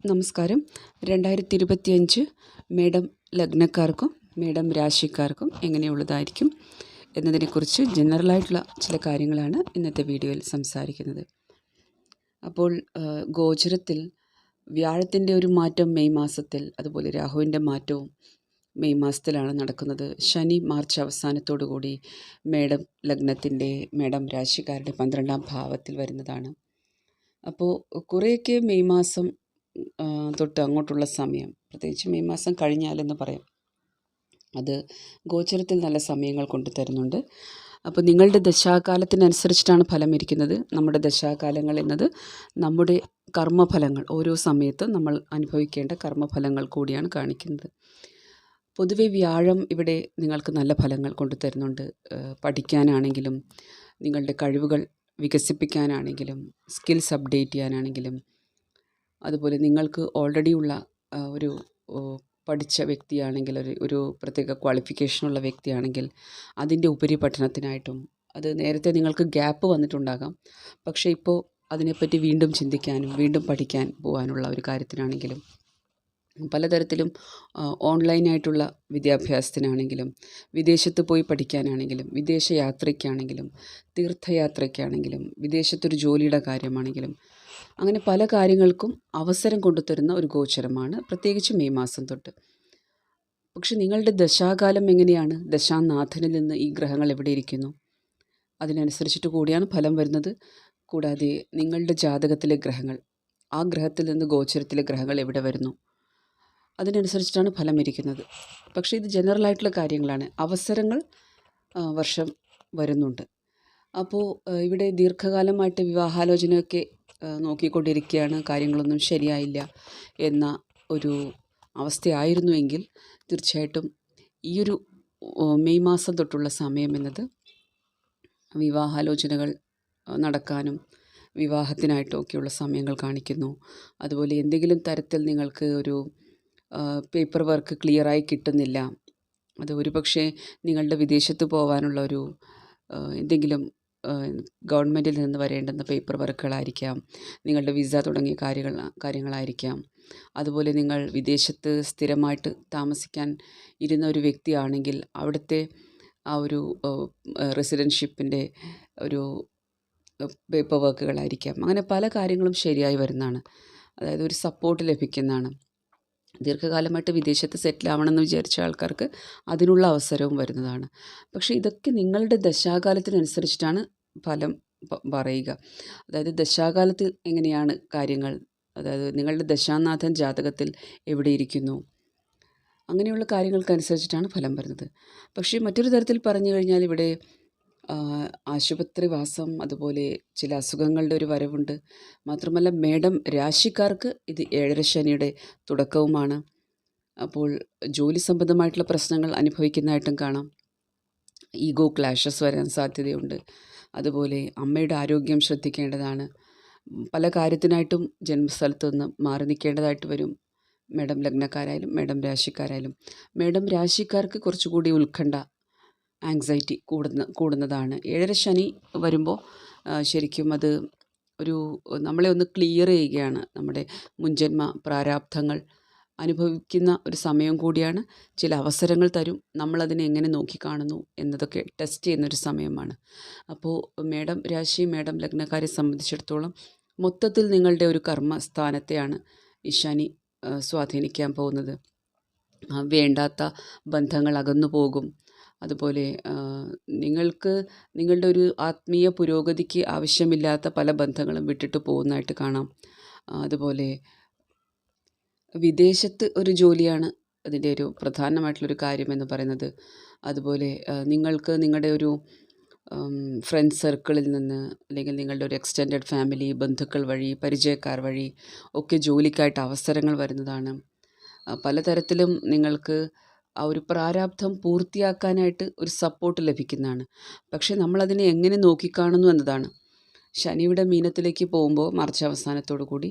നമസ്കാരം. 2025 മേടം ലഗ്നക്കാർക്കും മേടം രാശിക്കാർക്കും എങ്ങനെയുള്ളതായിരിക്കും എന്നതിനെക്കുറിച്ച് ജനറലായിട്ടുള്ള ചില കാര്യങ്ങളാണ് ഇന്നത്തെ വീഡിയോയിൽ സംസാരിക്കുന്നത്. അപ്പോൾ ഗോചരത്തിൽ വ്യാഴത്തിൻ്റെ ഒരു മാറ്റം മെയ് മാസത്തിൽ, അതുപോലെ രാഹുവിൻ്റെ മാറ്റവും മെയ് മാസത്തിലാണ് നടക്കുന്നത്. ശനി മാർച്ച് അവസാനത്തോടു കൂടി മേടം ലഗ്നത്തിൻ്റെ മേടം രാശിക്കാരുടെ 12ാം ഭാവത്തിൽ വരുന്നതാണ്. അപ്പോൾ കുറേയൊക്കെ മെയ് മാസം തൊട്ട് അങ്ങോട്ടുള്ള സമയം, പ്രത്യേകിച്ച് മെയ് മാസം കഴിഞ്ഞാലെന്ന് പറയാം, അത് ഗോചരത്തിൽ നല്ല സമയങ്ങൾ കൊണ്ടു തരുന്നുണ്ട്. അപ്പോൾ നിങ്ങളുടെ ദശാകാലത്തിനനുസരിച്ചിട്ടാണ് ഫലം ഇരിക്കുന്നത്. നമ്മുടെ ദശാകാലങ്ങൾ എന്നത് നമ്മുടെ കർമ്മഫലങ്ങൾ, ഓരോ സമയത്തും നമ്മൾ അനുഭവിക്കേണ്ട കർമ്മഫലങ്ങൾ കൂടിയാണ് കാണിക്കുന്നത്. പൊതുവെ വ്യാഴം ഇവിടെ നിങ്ങൾക്ക് നല്ല ഫലങ്ങൾ കൊണ്ടു തരുന്നുണ്ട്. പഠിക്കാനാണെങ്കിലും, നിങ്ങളുടെ കഴിവുകൾ വികസിപ്പിക്കാനാണെങ്കിലും, സ്കിൽസ് അപ്ഡേറ്റ് ചെയ്യാനാണെങ്കിലും, അതുപോലെ നിങ്ങൾക്ക് ഓൾറെഡി ഉള്ള ഒരു പഠിച്ച വ്യക്തിയാണെങ്കിൽ, ഒരു പ്രത്യേക ക്വാളിഫിക്കേഷനുള്ള വ്യക്തിയാണെങ്കിൽ അതിൻ്റെ ഉപരിപഠനത്തിനായിട്ടും, അത് നേരത്തെ നിങ്ങൾക്ക് ഗ്യാപ്പ് വന്നിട്ടുണ്ടാകാം, പക്ഷേ ഇപ്പോൾ അതിനെപ്പറ്റി വീണ്ടും ചിന്തിക്കാനും വീണ്ടും പഠിക്കാൻ പോകാനുള്ള ഒരു കാര്യത്തിനാണെങ്കിലും, പലതരത്തിലും ഓൺലൈനായിട്ടുള്ള വിദ്യാഭ്യാസത്തിനാണെങ്കിലും, വിദേശത്ത് പോയി പഠിക്കാനാണെങ്കിലും, വിദേശ യാത്രയ്ക്കാണെങ്കിലും, തീർത്ഥയാത്രയ്ക്കാണെങ്കിലും, വിദേശത്തൊരു ജോലിയുടെ കാര്യമാണെങ്കിലും, അങ്ങനെ പല കാര്യങ്ങൾക്കും അവസരം കൊണ്ടുതരുന്ന ഒരു ഗോചരമാണ്, പ്രത്യേകിച്ച് മെയ് മാസം തൊട്ട്. പക്ഷെ നിങ്ങളുടെ ദശാകാലം എങ്ങനെയാണ്, ദശാനാഥനിൽ നിന്ന് ഈ ഗ്രഹങ്ങൾ എവിടെ ഇരിക്കുന്നു, അതിനനുസരിച്ചിട്ട് കൂടിയാണ് ഫലം വരുന്നത്. കൂടാതെ നിങ്ങളുടെ ജാതകത്തിലെ ഗ്രഹങ്ങൾ, ആ ഗ്രഹത്തിൽ നിന്ന് ഗോചരത്തിലെ ഗ്രഹങ്ങൾ എവിടെ വരുന്നു, അതിനനുസരിച്ചിട്ടാണ് ഫലം ഇരിക്കുന്നത്. പക്ഷേ ഇത് ജനറലായിട്ടുള്ള കാര്യങ്ങളാണ്. അവസരങ്ങൾ വർഷം വരുന്നുണ്ട്. അപ്പോൾ ഇവിടെ ദീർഘകാലമായിട്ട് വിവാഹാലോചനയൊക്കെ നോക്കിക്കൊണ്ടിരിക്കുകയാണ്, കാര്യങ്ങളൊന്നും ശരിയായില്ല എന്ന ഒരു അവസ്ഥയായിരുന്നുവെങ്കിൽ തീർച്ചയായിട്ടും ഈയൊരു മെയ് മാസം തൊട്ടുള്ള സമയം എന്നത് വിവാഹാലോചനകൾ നടക്കാനും വിവാഹത്തിനായിട്ടും ഒക്കെയുള്ള സമയങ്ങൾ കാണിക്കുന്നു. അതുപോലെ എന്തെങ്കിലും തരത്തിൽ നിങ്ങൾക്ക് ഒരു പേപ്പർ വർക്ക് ക്ലിയറായി കിട്ടുന്നില്ല, അത് ഒരുപക്ഷെ നിങ്ങളുടെ വിദേശത്ത് പോകാനുള്ള ഒരു എന്തെങ്കിലും ഗവൺമെൻറ്റിൽ നിന്ന് വരേണ്ടുന്ന പേപ്പർ വർക്കുകളായിരിക്കാം, നിങ്ങളുടെ വിസ തുടങ്ങിയ കാര്യങ്ങളായിരിക്കാം. അതുപോലെ നിങ്ങൾ വിദേശത്ത് സ്ഥിരമായിട്ട് താമസിക്കാൻ ഇരുന്ന ഒരു വ്യക്തിയാണെങ്കിൽ അവിടുത്തെ ആ ഒരു റെസിഡൻഷിപ്പിൻ്റെ ഒരു പേപ്പർ വർക്കുകളായിരിക്കാം. അങ്ങനെ പല കാര്യങ്ങളും ശരിയായി വരുന്നതാണ്, അതായത് ഒരു സപ്പോർട്ട് ലഭിക്കുന്നതാണ്. ദീർഘകാലമായിട്ട് വിദേശത്ത് സെറ്റിൽ ആവണമെന്ന് വിചാരിച്ച ആൾക്കാർക്ക് അതിനുള്ള അവസരവും വരുന്നതാണ്. പക്ഷേ ഇതൊക്കെ നിങ്ങളുടെ ദശാകാലത്തിനനുസരിച്ചിട്ടാണ് ഫലം പറയുക. അതായത് ദശാകാലത്തിൽ എങ്ങനെയാണ് കാര്യങ്ങൾ, അതായത് നിങ്ങളുടെ ദശാനാഥൻ ജാതകത്തിൽ എവിടെ ഇരിക്കുന്നു, അങ്ങനെയുള്ള കാര്യങ്ങൾക്കനുസരിച്ചിട്ടാണ് ഫലം വരുന്നത്. പക്ഷേ മറ്റൊരു തരത്തിൽ പറഞ്ഞു കഴിഞ്ഞാൽ ഇവിടെ ആശുപത്രിവാസം, അതുപോലെ ചില അസുഖങ്ങളുടെ ഒരു വരവുണ്ട്. മാത്രമല്ല മേടം രാശിക്കാർക്ക് ഇത് 7ാം ശനിയുടെ തുടക്കവുമാണ്. അപ്പോൾ ജോലി സംബന്ധമായിട്ടുള്ള പ്രശ്നങ്ങൾ അനുഭവിക്കുന്നതായിട്ടും കാണാം. ഈഗോ ക്ലാഷസ് വരാൻ സാധ്യതയുണ്ട്. അതുപോലെ അമ്മയുടെ ആരോഗ്യം ശ്രദ്ധിക്കേണ്ടതാണ്. പല കാര്യത്തിനായിട്ടും ജന്മസ്ഥലത്ത് നിന്ന് മാറി നിൽക്കേണ്ടതായിട്ട് വരും, മേടം ലഗ്നക്കാരായാലും മേടം രാശിക്കാരായാലും. മേടം രാശിക്കാർക്ക് കുറച്ചുകൂടി ഉത്കണ്ഠ, ആങ്സൈറ്റി കൂടുന്നതാണ്. 7ാം ശനി വരുമ്പോൾ ശരിക്കും അത് ഒരു നമ്മളെ ഒന്ന് ക്ലിയർ ചെയ്യുകയാണ്. നമ്മുടെ മുൻജന്മ പ്രാരാബ്ധങ്ങൾ അനുഭവിക്കുന്ന ഒരു സമയം കൂടിയാണ്. ചില അവസരങ്ങൾ തരും, നമ്മളതിനെ എങ്ങനെ നോക്കിക്കാണുന്നു എന്നതൊക്കെ ടെസ്റ്റ് ചെയ്യുന്നൊരു സമയമാണ്. അപ്പോൾ മേടം രാശി മേടം ലഗ്നക്കാരെ സംബന്ധിച്ചിടത്തോളം മൊത്തത്തിൽ നിങ്ങളുടെ ഒരു കർമ്മസ്ഥാനത്തെയാണ് ഈ ശനി സ്വാധീനിക്കാൻ പോകുന്നത്. വേണ്ടാത്ത ബന്ധങ്ങൾ അകന്നു പോകും. അതുപോലെ നിങ്ങൾക്ക് നിങ്ങളുടെ ഒരു ആത്മീയ പുരോഗതിക്ക് ആവശ്യമില്ലാത്ത പല ബന്ധങ്ങളും വിട്ടിട്ട് പോകുന്നതായിട്ട് കാണാം. അതുപോലെ വിദേശത്ത് ഒരു ജോലിയാണ് അതിൻ്റെ ഒരു പ്രധാനമായിട്ടുള്ളൊരു കാര്യമെന്ന് പറയുന്നത്. അതുപോലെ നിങ്ങൾക്ക് നിങ്ങളുടെ ഒരു ഫ്രണ്ട് സർക്കിളിൽ നിന്ന്, അല്ലെങ്കിൽ നിങ്ങളുടെ ഒരു എക്സ്റ്റെൻഡഡ് ഫാമിലി, ബന്ധുക്കൾ വഴി, പരിചയക്കാർ വഴി ഒക്കെ ജോലിക്കായിട്ട് അവസരങ്ങൾ വരുന്നതാണ്. പലതരത്തിലും നിങ്ങൾക്ക് ആ ഒരു പ്രാരാബ്ധം പൂർത്തിയാക്കാനായിട്ട് ഒരു സപ്പോർട്ട് ലഭിക്കുന്നതാണ്. പക്ഷേ നമ്മളതിനെ എങ്ങനെ നോക്കിക്കാണുന്നു എന്നതാണ്. ശനിയുടെ മീനത്തിലേക്ക് പോകുമ്പോൾ മാർച്ച് അവസാനത്തോടു കൂടി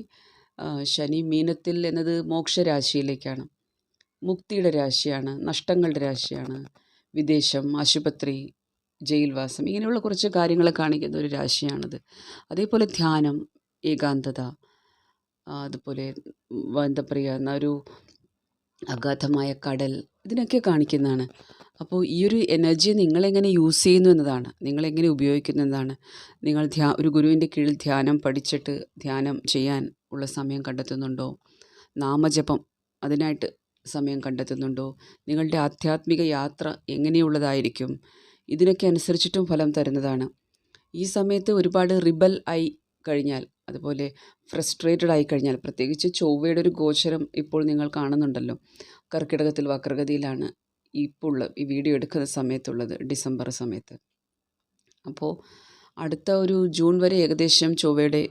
ശനി മീനത്തിൽ എന്നത് മോക്ഷരാശിയിലേക്കാണ്, മുക്തിയുടെ രാശിയാണ്, നഷ്ടങ്ങളുടെ രാശിയാണ്. വിദേശം, ആശുപത്രി, ജയിൽവാസം, ഇങ്ങനെയുള്ള കുറച്ച് കാര്യങ്ങളെ കാണിക്കുന്ന ഒരു രാശിയാണത്. അതേപോലെ ധ്യാനം, ഏകാന്തത, അതുപോലെ എന്താ പറയുക ഒരു അഗാധമായ കടൽ, ഇതിനൊക്കെ കാണിക്കുന്നതാണ്. അപ്പോൾ ഈ ഒരു എനർജി നിങ്ങളെങ്ങനെ യൂസ് ചെയ്യുന്നു എന്നതാണ്, നിങ്ങളെങ്ങനെ ഉപയോഗിക്കുന്നു എന്നതാണ്. നിങ്ങൾ ഒരു ഗുരുവിൻ്റെ കീഴിൽ ധ്യാനം പഠിച്ചിട്ട് ധ്യാനം ചെയ്യാൻ ഉള്ള സമയം കണ്ടെത്തുന്നുണ്ടോ? നാമജപം അതിനായിട്ട് സമയം കണ്ടെത്തുന്നുണ്ടോ? നിങ്ങളുടെ ആധ്യാത്മിക യാത്ര എങ്ങനെയുള്ളതായിരിക്കും? ഇതിനൊക്കെ അനുസരിച്ചിട്ടും ഫലം തരുന്നതാണ്. ഈ സമയത്ത് ഒരുപാട് റിബൽ ആയി കഴിഞ്ഞാൽ, അതുപോലെ ഫ്രസ്ട്രേറ്റഡ് ആയി കഴിഞ്ഞാൽ, പ്രത്യേകിച്ച് ചൊവ്വയുടെ ഒരു ഗോചരം ഇപ്പോൾ നിങ്ങൾ കാണുന്നുണ്ടല്ലോ, കർക്കിടകത്തിൽ വക്രഗതിയിലാണ് ഇപ്പോൾ ഈ വീഡിയോ എടുക്കുന്ന സമയത്തുള്ളത്, ഡിസംബർ സമയത്ത്. അപ്പോൾ അടുത്ത ഒരു ജൂൺ വരെ ഏകദേശം ചൊവ്വയുടെ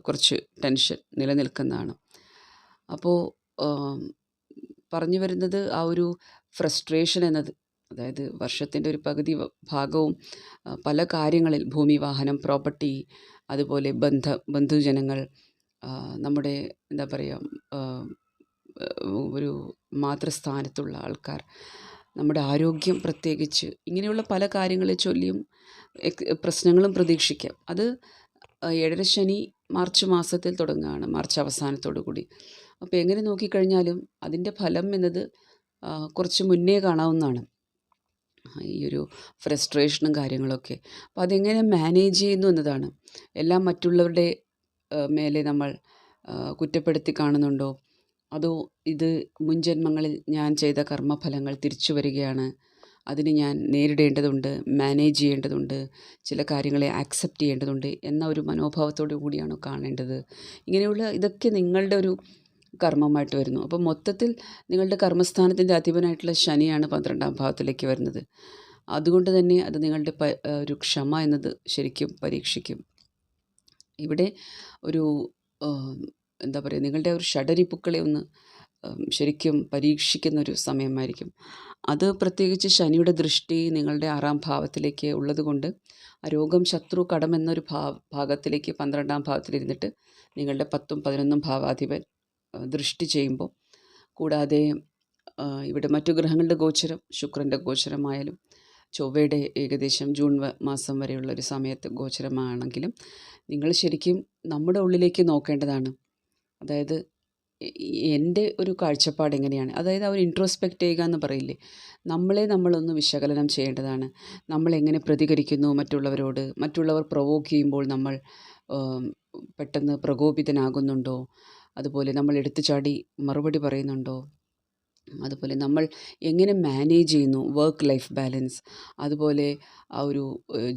കുറച്ച് ടെൻഷൻ നിലനിൽക്കുന്നതാണ്. അപ്പോൾ പറഞ്ഞു വരുന്നത് ആ ഒരു ഫ്രസ്ട്രേഷൻ എന്നത്, അതായത് വർഷത്തിൻ്റെ ഒരു പകുതി ഭാഗവും പല കാര്യങ്ങളിൽ, ഭൂമി, വാഹനം, പ്രോപ്പർട്ടി, അതുപോലെ ബന്ധുജനങ്ങൾ, നമ്മുടെ എന്താ പറയുക ഒരു മാതൃസ്ഥാനത്തുള്ള ആൾക്കാർ, നമ്മുടെ ആരോഗ്യം പ്രത്യേകിച്ച്, ഇങ്ങനെയുള്ള പല കാര്യങ്ങളെ ചൊല്ലിയും പ്രശ്നങ്ങളും പ്രതീക്ഷിക്കാം. അത് 7.5 ശനി മാർച്ച് മാസത്തിൽ തുടങ്ങുകയാണ്, മാർച്ച് അവസാനത്തോടു കൂടി. അപ്പോൾ എങ്ങനെ നോക്കിക്കഴിഞ്ഞാലും അതിൻ്റെ ഫലം എന്നത് കുറച്ച് മുന്നേ കാണാവുന്നതാണ്, ഈ ഒരു ഫ്രസ്ട്രേഷനും കാര്യങ്ങളൊക്കെ. അപ്പോൾ അതെങ്ങനെ മാനേജ് ചെയ്യുന്നു എന്നതാണ്. എല്ലാം മറ്റുള്ളവരുടെ മേലെ നമ്മൾ കുറ്റപ്പെടുത്തി കാണുന്നുണ്ടോ? അതോ ഇത് മുൻജന്മങ്ങളിൽ ഞാൻ ചെയ്ത കർമ്മഫലങ്ങൾ തിരിച്ചു വരികയാണ്, അതിന് ഞാൻ നേരിടേണ്ടതുണ്ട്, മാനേജ് ചെയ്യേണ്ടതുണ്ട്, ചില കാര്യങ്ങളെ ആക്സെപ്റ്റ് ചെയ്യേണ്ടതുണ്ട് എന്ന ഒരു മനോഭാവത്തോടു കൂടിയാണോ കാണേണ്ടത്? ഇങ്ങനെയുള്ള ഇതൊക്കെ നിങ്ങളുടെ ഒരു കർമ്മമായിട്ട് വരുന്നു. അപ്പോൾ മൊത്തത്തിൽ നിങ്ങളുടെ കർമ്മസ്ഥാനത്തിൻ്റെ അധിപനായിട്ടുള്ള ശനിയാണ് 12ാം ഭാവത്തിലേക്ക് വരുന്നത്. അതുകൊണ്ട് തന്നെ അത് നിങ്ങളുടെ ഒരു ക്ഷമ എന്നത് ശരിക്കും പരീക്ഷിക്കും. ഇവിടെ ഒരു എന്താ പറയുക, നിങ്ങളുടെ ഒരു ഷഡരിപ്പുക്കളെ ഒന്ന് ശരിക്കും പരീക്ഷിക്കുന്ന ഒരു സമയമായിരിക്കും. അത് പ്രത്യേകിച്ച് ശനിയുടെ ദൃഷ്ടി നിങ്ങളുടെ 6ാം ഭാവത്തിലേക്ക് ഉള്ളത് കൊണ്ട് രോഗം, ശത്രു, കടം എന്നൊരു ഭാഗത്തിലേക്ക് 12ാം ഭാവത്തിലിരുന്നിട്ട് നിങ്ങളുടെ 10ഉം 11ഉം ഭാവാധിപൻ ദൃഷ്ടി ചെയ്യുമ്പോൾ, കൂടാതെ ഇവിടെ മറ്റു ഗ്രഹങ്ങളുടെ ഗോചരം, ശുക്രൻ്റെ ഗോചരമായാലും ചൊവ്വയുടെ ഏകദേശം ജൂൺ മാസം വരെയുള്ള ഒരു സമയത്ത് ഗോചരമാണെങ്കിലും നിങ്ങൾ ശരിക്കും നമ്മുടെ ഉള്ളിലേക്ക് നോക്കേണ്ടതാണ്. അതായത് എൻ്റെ ഒരു കാഴ്ചപ്പാട് എങ്ങനെയാണ്, അതായത് അവർ ഇൻട്രോസ്പെക്റ്റ് ചെയ്യുക എന്ന് പറയില്ലേ, നമ്മളൊന്ന് വിശകലനം ചെയ്യേണ്ടതാണ്. നമ്മളെങ്ങനെ പ്രതികരിക്കുന്നു മറ്റുള്ളവരോട്, മറ്റുള്ളവർ പ്രൊവോക്ക് ചെയ്യുമ്പോൾ നമ്മൾ പെട്ടെന്ന് പ്രകോപിതനാകുന്നുണ്ടോ, അതുപോലെ നമ്മൾ എടുത്തുചാടി മറുപടി പറയുന്നുണ്ടോ, അതുപോലെ നമ്മൾ എങ്ങനെ മാനേജ് ചെയ്യുന്നു വർക്ക് ലൈഫ് ബാലൻസ്, അതുപോലെ ആ ഒരു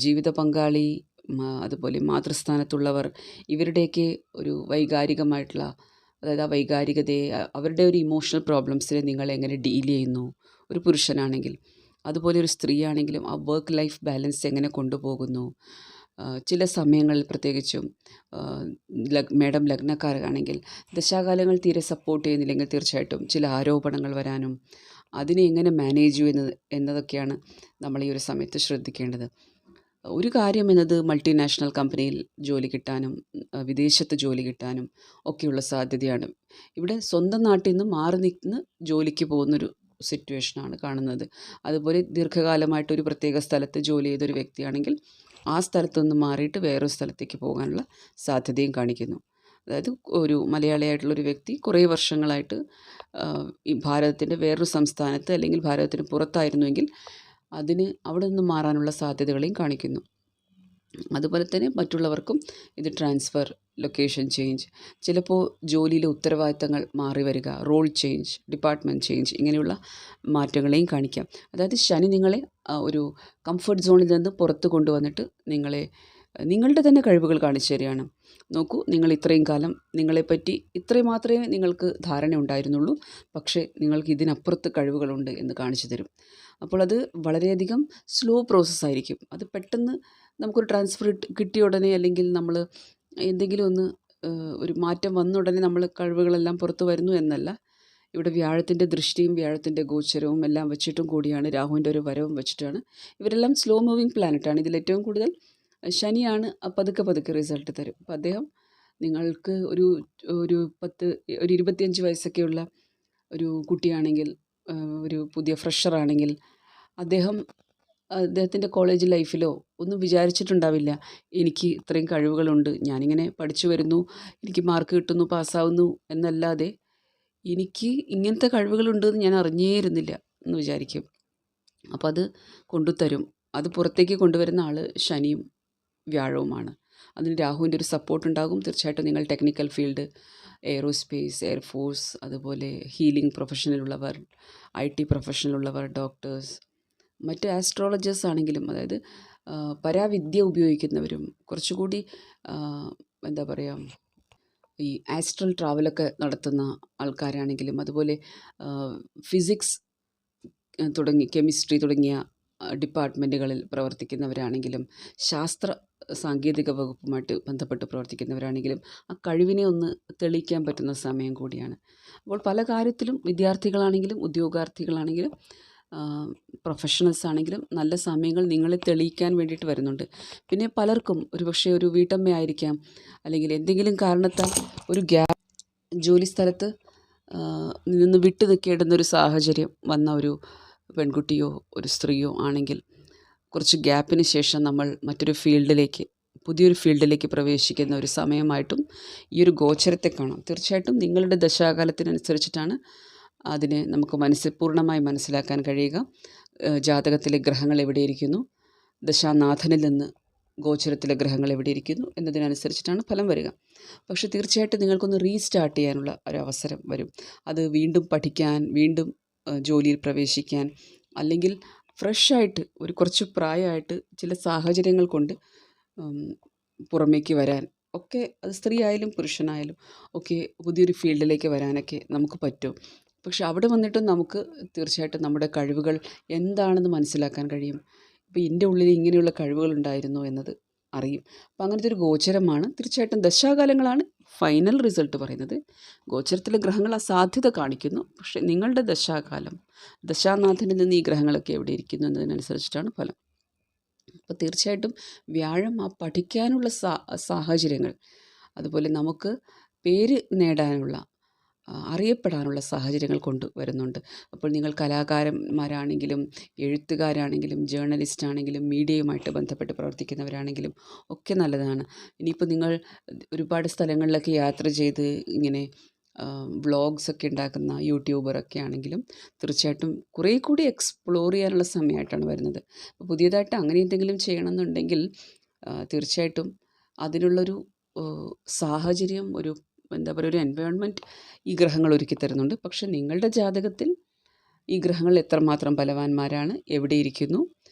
ജീവിത പങ്കാളി, അതുപോലെ മാതൃസ്ഥാനത്തുള്ളവർ, ഇവരുടെയൊക്കെ ഒരു വൈകാരികമായിട്ടുള്ള, അതായത് ആ വൈകാരികതയെ, അവരുടെ ഒരു ഇമോഷണൽ പ്രോബ്ലംസിനെ നിങ്ങൾ എങ്ങനെ ഡീൽ ചെയ്യുന്നു, ഒരു പുരുഷനാണെങ്കിൽ. അതുപോലെ ഒരു സ്ത്രീയാണെങ്കിലും ആ വർക്ക് ലൈഫ് ബാലൻസ് എങ്ങനെ കൊണ്ടുപോകുന്നു. ചില സമയങ്ങളിൽ പ്രത്യേകിച്ചും മേഡം ലഗ്നക്കാരാണെങ്കിൽ ദശാകാലങ്ങൾ തീരെ സപ്പോർട്ട് ചെയ്യുന്നില്ലെങ്കിൽ തീർച്ചയായിട്ടും ചില ആരോപണങ്ങൾ വരാനും അതിനെ എങ്ങനെ മാനേജ് ചെയ്യുന്നത് എന്നതൊക്കെയാണ് നമ്മൾ ഈ ഒരു സമയത്ത് ശ്രദ്ധിക്കേണ്ടത്. ഒരു കാര്യം എന്നത് മൾട്ടിനാഷണൽ കമ്പനിയിൽ ജോലി കിട്ടാനും വിദേശത്ത് ജോലി കിട്ടാനും ഒക്കെയുള്ള സാധ്യതയാണ്. ഇവിടെ സ്വന്തം നാട്ടിൽ നിന്ന് മാറി നിന്ന് ജോലിക്ക് പോകുന്നൊരു സിറ്റുവേഷനാണ് കാണുന്നത്. അതുപോലെ ദീർഘകാലമായിട്ടൊരു പ്രത്യേക സ്ഥലത്ത് ജോലി ചെയ്തൊരു വ്യക്തിയാണെങ്കിൽ ആ സ്ഥലത്തു നിന്ന് മാറിയിട്ട് വേറൊരു സ്ഥലത്തേക്ക് പോകാനുള്ള സാധ്യതയും കാണിക്കുന്നു. അതായത് ഒരു മലയാളിയായിട്ടുള്ളൊരു വ്യക്തി കുറേ വർഷങ്ങളായിട്ട് ഈ ഭാരതത്തിൻ്റെ വേറൊരു സംസ്ഥാനത്ത് അല്ലെങ്കിൽ ഭാരതത്തിന് പുറത്തായിരുന്നുവെങ്കിൽ അവിടെ നിന്ന് മാറാനുള്ള സാധ്യതകളെയും കാണിക്കുന്നു. അതുപോലെ തന്നെ മറ്റുള്ളവർക്കും ഇത് ട്രാൻസ്ഫർ, ലൊക്കേഷൻ ചേഞ്ച്, ചിലപ്പോൾ ജോലിയിലെ ഉത്തരവാദിത്തങ്ങൾ മാറി വരിക, റോൾ ചേഞ്ച്, ഡിപ്പാർട്ട്മെൻറ്റ് ചേഞ്ച്, ഇങ്ങനെയുള്ള മാറ്റങ്ങളെയും കാണിക്കാം. അതായത് ശനി നിങ്ങളെ ഒരു കംഫർട്ട് സോണിൽ നിന്ന് പുറത്ത് കൊണ്ടുവന്നിട്ട് നിങ്ങളുടെ തന്നെ കഴിവുകൾ കാണിച്ചു തരികയാണ്. നോക്കൂ, നിങ്ങൾ ഇത്രയും കാലം നിങ്ങളെപ്പറ്റി ഇത്രയും മാത്രമേ നിങ്ങൾക്ക് ധാരണ ഉണ്ടായിരുന്നുള്ളൂ, പക്ഷേ നിങ്ങൾക്ക് ഇതിനപ്പുറത്ത് കഴിവുകളുണ്ട് എന്ന് കാണിച്ചു തരും. അപ്പോൾ അത് വളരെയധികം സ്ലോ പ്രോസസ്സായിരിക്കും. അത് പെട്ടെന്ന് നമുക്കൊരു ട്രാൻസ്ഫർ കിട്ടിയ ഉടനെ, അല്ലെങ്കിൽ നമ്മൾ എന്തെങ്കിലും ഒന്ന് ഒരു മാറ്റം വന്ന ഉടനെ നമ്മൾ കഴിവുകളെല്ലാം പുറത്തു വരുന്നു എന്നല്ല. ഇവിടെ വ്യാഴത്തിൻ്റെ ദൃഷ്ടിയും വ്യാഴത്തിൻ്റെ ഗോചരവും എല്ലാം വെച്ചിട്ടും കൂടിയാണ്, രാഹുവിൻ്റെ ഒരു വരവും വെച്ചിട്ടാണ്. ഇവരെല്ലാം സ്ലോ മൂവിങ് പ്ലാനറ്റാണ്. ഇതിലേറ്റവും കൂടുതൽ ശനിയാണ് പതുക്കെ റിസൾട്ട് തരും. അപ്പോൾ അദ്ദേഹം നിങ്ങൾക്ക് ഒരു 25 വയസ്സൊക്കെയുള്ള ഒരു കുട്ടിയാണെങ്കിൽ, ഒരു പുതിയ ഫ്രഷറാണെങ്കിൽ അദ്ദേഹം അദ്ദേഹത്തിൻ്റെ കോളേജ് ലൈഫിലോ ഒന്നും വിചാരിച്ചിട്ടുണ്ടാവില്ല എനിക്ക് ഇത്രയും കഴിവുകളുണ്ട്, ഞാനിങ്ങനെ പഠിച്ചു വരുന്നു, എനിക്ക് മാർക്ക് കിട്ടുന്നു, പാസ്സാവുന്നു എന്നല്ലാതെ എനിക്ക് ഇങ്ങനത്തെ കഴിവുകളുണ്ടെന്ന് ഞാൻ അറിഞ്ഞേയിരുന്നില്ല എന്ന് വിചാരിക്കും. അപ്പോൾ അത് കൊണ്ടുത്തരും. അത് പുറത്തേക്ക് കൊണ്ടുവരുന്ന ആൾ ശനിയും വ്യാഴവുമാണ്. അതിന് രാഹുവിൻ്റെ ഒരു സപ്പോർട്ട് ഉണ്ടാകും. തീർച്ചയായിട്ടും നിങ്ങൾ ടെക്നിക്കൽ ഫീൽഡ്, എയ്റോസ്പേസ്, എയർഫോഴ്സ്, അതുപോലെ ഹീലിംഗ് പ്രൊഫഷനിലുള്ളവർ, IT പ്രൊഫഷനിലുള്ളവർ, ഡോക്ടേഴ്സ്, മറ്റ് ആസ്ട്രോളജേഴ്സ് ആണെങ്കിലും, അതായത് പരാവിദ്യ ഉപയോഗിക്കുന്നവരും കുറച്ചുകൂടി എന്താ പറയുക, ഈ ആസ്ട്രൽ ട്രാവലൊക്കെ നടത്തുന്ന ആൾക്കാരാണെങ്കിലും, അതുപോലെ ഫിസിക്സ് തുടങ്ങി കെമിസ്ട്രി തുടങ്ങിയ ഡിപ്പാർട്ട്മെൻറ്റുകളിൽ പ്രവർത്തിക്കുന്നവരാണെങ്കിലും, ശാസ്ത്ര സാങ്കേതിക വകുപ്പുമായിട്ട് ബന്ധപ്പെട്ട് പ്രവർത്തിക്കുന്നവരാണെങ്കിലും ആ കഴിവിനെ ഒന്ന് തെളിയിക്കാൻ പറ്റുന്ന സമയം കൂടിയാണ്. അപ്പോൾ പല കാര്യത്തിലും വിദ്യാർത്ഥികളാണെങ്കിലും ഉദ്യോഗാർത്ഥികളാണെങ്കിലും പ്രൊഫഷണൽസ് ആണെങ്കിലും നല്ല സമയങ്ങൾ നിങ്ങളെ തെളിയിക്കാൻ വേണ്ടിയിട്ട് വരുന്നുണ്ട്. പിന്നെ പലർക്കും ഒരുപക്ഷെ ഒരു വീട്ടമ്മയായിരിക്കാം, അല്ലെങ്കിൽ എന്തെങ്കിലും കാരണത്താൽ ഒരു ജോലി സ്ഥലത്ത് നിന്ന് വിട്ടു നിൽക്കേണ്ടുന്നൊരു സാഹചര്യം വന്ന ഒരു പെൺകുട്ടിയോ ഒരു സ്ത്രീയോ ആണെങ്കിൽ കുറച്ച് ഗ്യാപ്പിന് ശേഷം നമ്മൾ മറ്റൊരു ഫീൽഡിലേക്ക്, പുതിയൊരു ഫീൽഡിലേക്ക് പ്രവേശിക്കുന്ന ഒരു സമയമായിട്ടും ഈ ഒരു ഗോചരത്തെ കാണാം. തീർച്ചയായിട്ടും നിങ്ങളുടെ ദശാകാലത്തിനനുസരിച്ചിട്ടാണ് അതിനെ നമുക്ക് പൂർണ്ണമായി മനസ്സിലാക്കാൻ കഴിയുക. ജാതകത്തിലെ ഗ്രഹങ്ങൾ എവിടെയിരിക്കുന്നു, ദശാനാഥനിൽ നിന്ന് ഗോചരത്തിലെ ഗ്രഹങ്ങൾ എവിടെയിരിക്കുന്നു എന്നതിനനുസരിച്ചിട്ടാണ് ഫലം വരിക. പക്ഷേ തീർച്ചയായിട്ടും നിങ്ങൾക്കൊന്ന് റീസ്റ്റാർട്ട് ചെയ്യാനുള്ള ഒരു അവസരം വരും. അത് വീണ്ടും പഠിക്കാൻ, വീണ്ടും ജോലിയിൽ പ്രവേശിക്കാൻ, അല്ലെങ്കിൽ ഫ്രഷായിട്ട് ഒരു കുറച്ച് പ്രായമായിട്ട് ചില സാഹചര്യങ്ങൾ കൊണ്ട് പുറമേക്ക് വരാൻ ഒക്കെ, അത് സ്ത്രീ ആയാലും പുരുഷനായാലും ഒക്കെ പുതിയൊരു ഫീൽഡിലേക്ക് വരാനൊക്കെ നമുക്ക് പറ്റും. പക്ഷെ അവിടെ വന്നിട്ടും നമുക്ക് തീർച്ചയായിട്ടും നമ്മുടെ കഴിവുകൾ എന്താണെന്ന് മനസ്സിലാക്കാൻ കഴിയും. ഇപ്പോൾ എൻ്റെ ഉള്ളിൽ ഇങ്ങനെയുള്ള കഴിവുകളുണ്ടായിരുന്നു എന്നത് അറിയും. അപ്പോൾ അങ്ങനത്തെ ഒരു ഗോചരമാണ്. തീർച്ചയായിട്ടും ദശാകാലങ്ങളാണ് ഫൈനൽ റിസൾട്ട് പറയുന്നത്. ഗോചരത്തിലെ ഗ്രഹങ്ങൾ ആ സാധ്യത കാണിക്കുന്നു. പക്ഷേ നിങ്ങളുടെ ദശാകാലം, ദശാനാഥനിൽ നിന്ന് ഈ ഗ്രഹങ്ങളൊക്കെ എവിടെ ഇരിക്കുന്നു എന്നതിനനുസരിച്ചിട്ടാണ് ഫലം. അപ്പോൾ തീർച്ചയായിട്ടും വ്യാഴം ആ പഠിക്കാനുള്ള സാഹചര്യങ്ങൾ, അതുപോലെ നമുക്ക് പേര് നേടാനുള്ള, അറിയപ്പെടാനുള്ള സാഹചര്യങ്ങൾ കൊണ്ടുവരുന്നുണ്ട്. അപ്പോൾ നിങ്ങൾ കലാകാരന്മാരാണെങ്കിലും എഴുത്തുകാരാണെങ്കിലും ജേർണലിസ്റ്റ് ആണെങ്കിലും മീഡിയയുമായിട്ട് ബന്ധപ്പെട്ട് പ്രവർത്തിക്കുന്നവരാണെങ്കിലും ഒക്കെ നല്ലതാണ്. ഇനിയിപ്പോൾ നിങ്ങൾ ഒരുപാട് സ്ഥലങ്ങളിലൊക്കെ യാത്ര ചെയ്ത് ഇങ്ങനെ വ്ളോഗ്സൊക്കെ ഉണ്ടാക്കുന്ന യൂട്യൂബറൊക്കെ ആണെങ്കിലും തീർച്ചയായിട്ടും കുറേ കൂടി എക്സ്പ്ലോർ ചെയ്യാനുള്ള സമയമായിട്ടാണ് വരുന്നത്. അപ്പോൾ പുതിയതായിട്ട് അങ്ങനെ എന്തെങ്കിലും ചെയ്യണമെന്നുണ്ടെങ്കിൽ തീർച്ചയായിട്ടും അതിനുള്ളൊരു സാഹചര്യം, ഒരു എന്താ പറയുക, ഒരു എൻവയോൺമെൻറ്റ് ഈ ഗ്രഹങ്ങൾ ഒരുക്കി തരുന്നുണ്ട്. പക്ഷേ നിങ്ങളുടെ ജാതകത്തിൽ ഈ ഗ്രഹങ്ങൾ എത്രമാത്രം ബലവാന്മാരാണ്, എവിടെയിരിക്കുന്നു,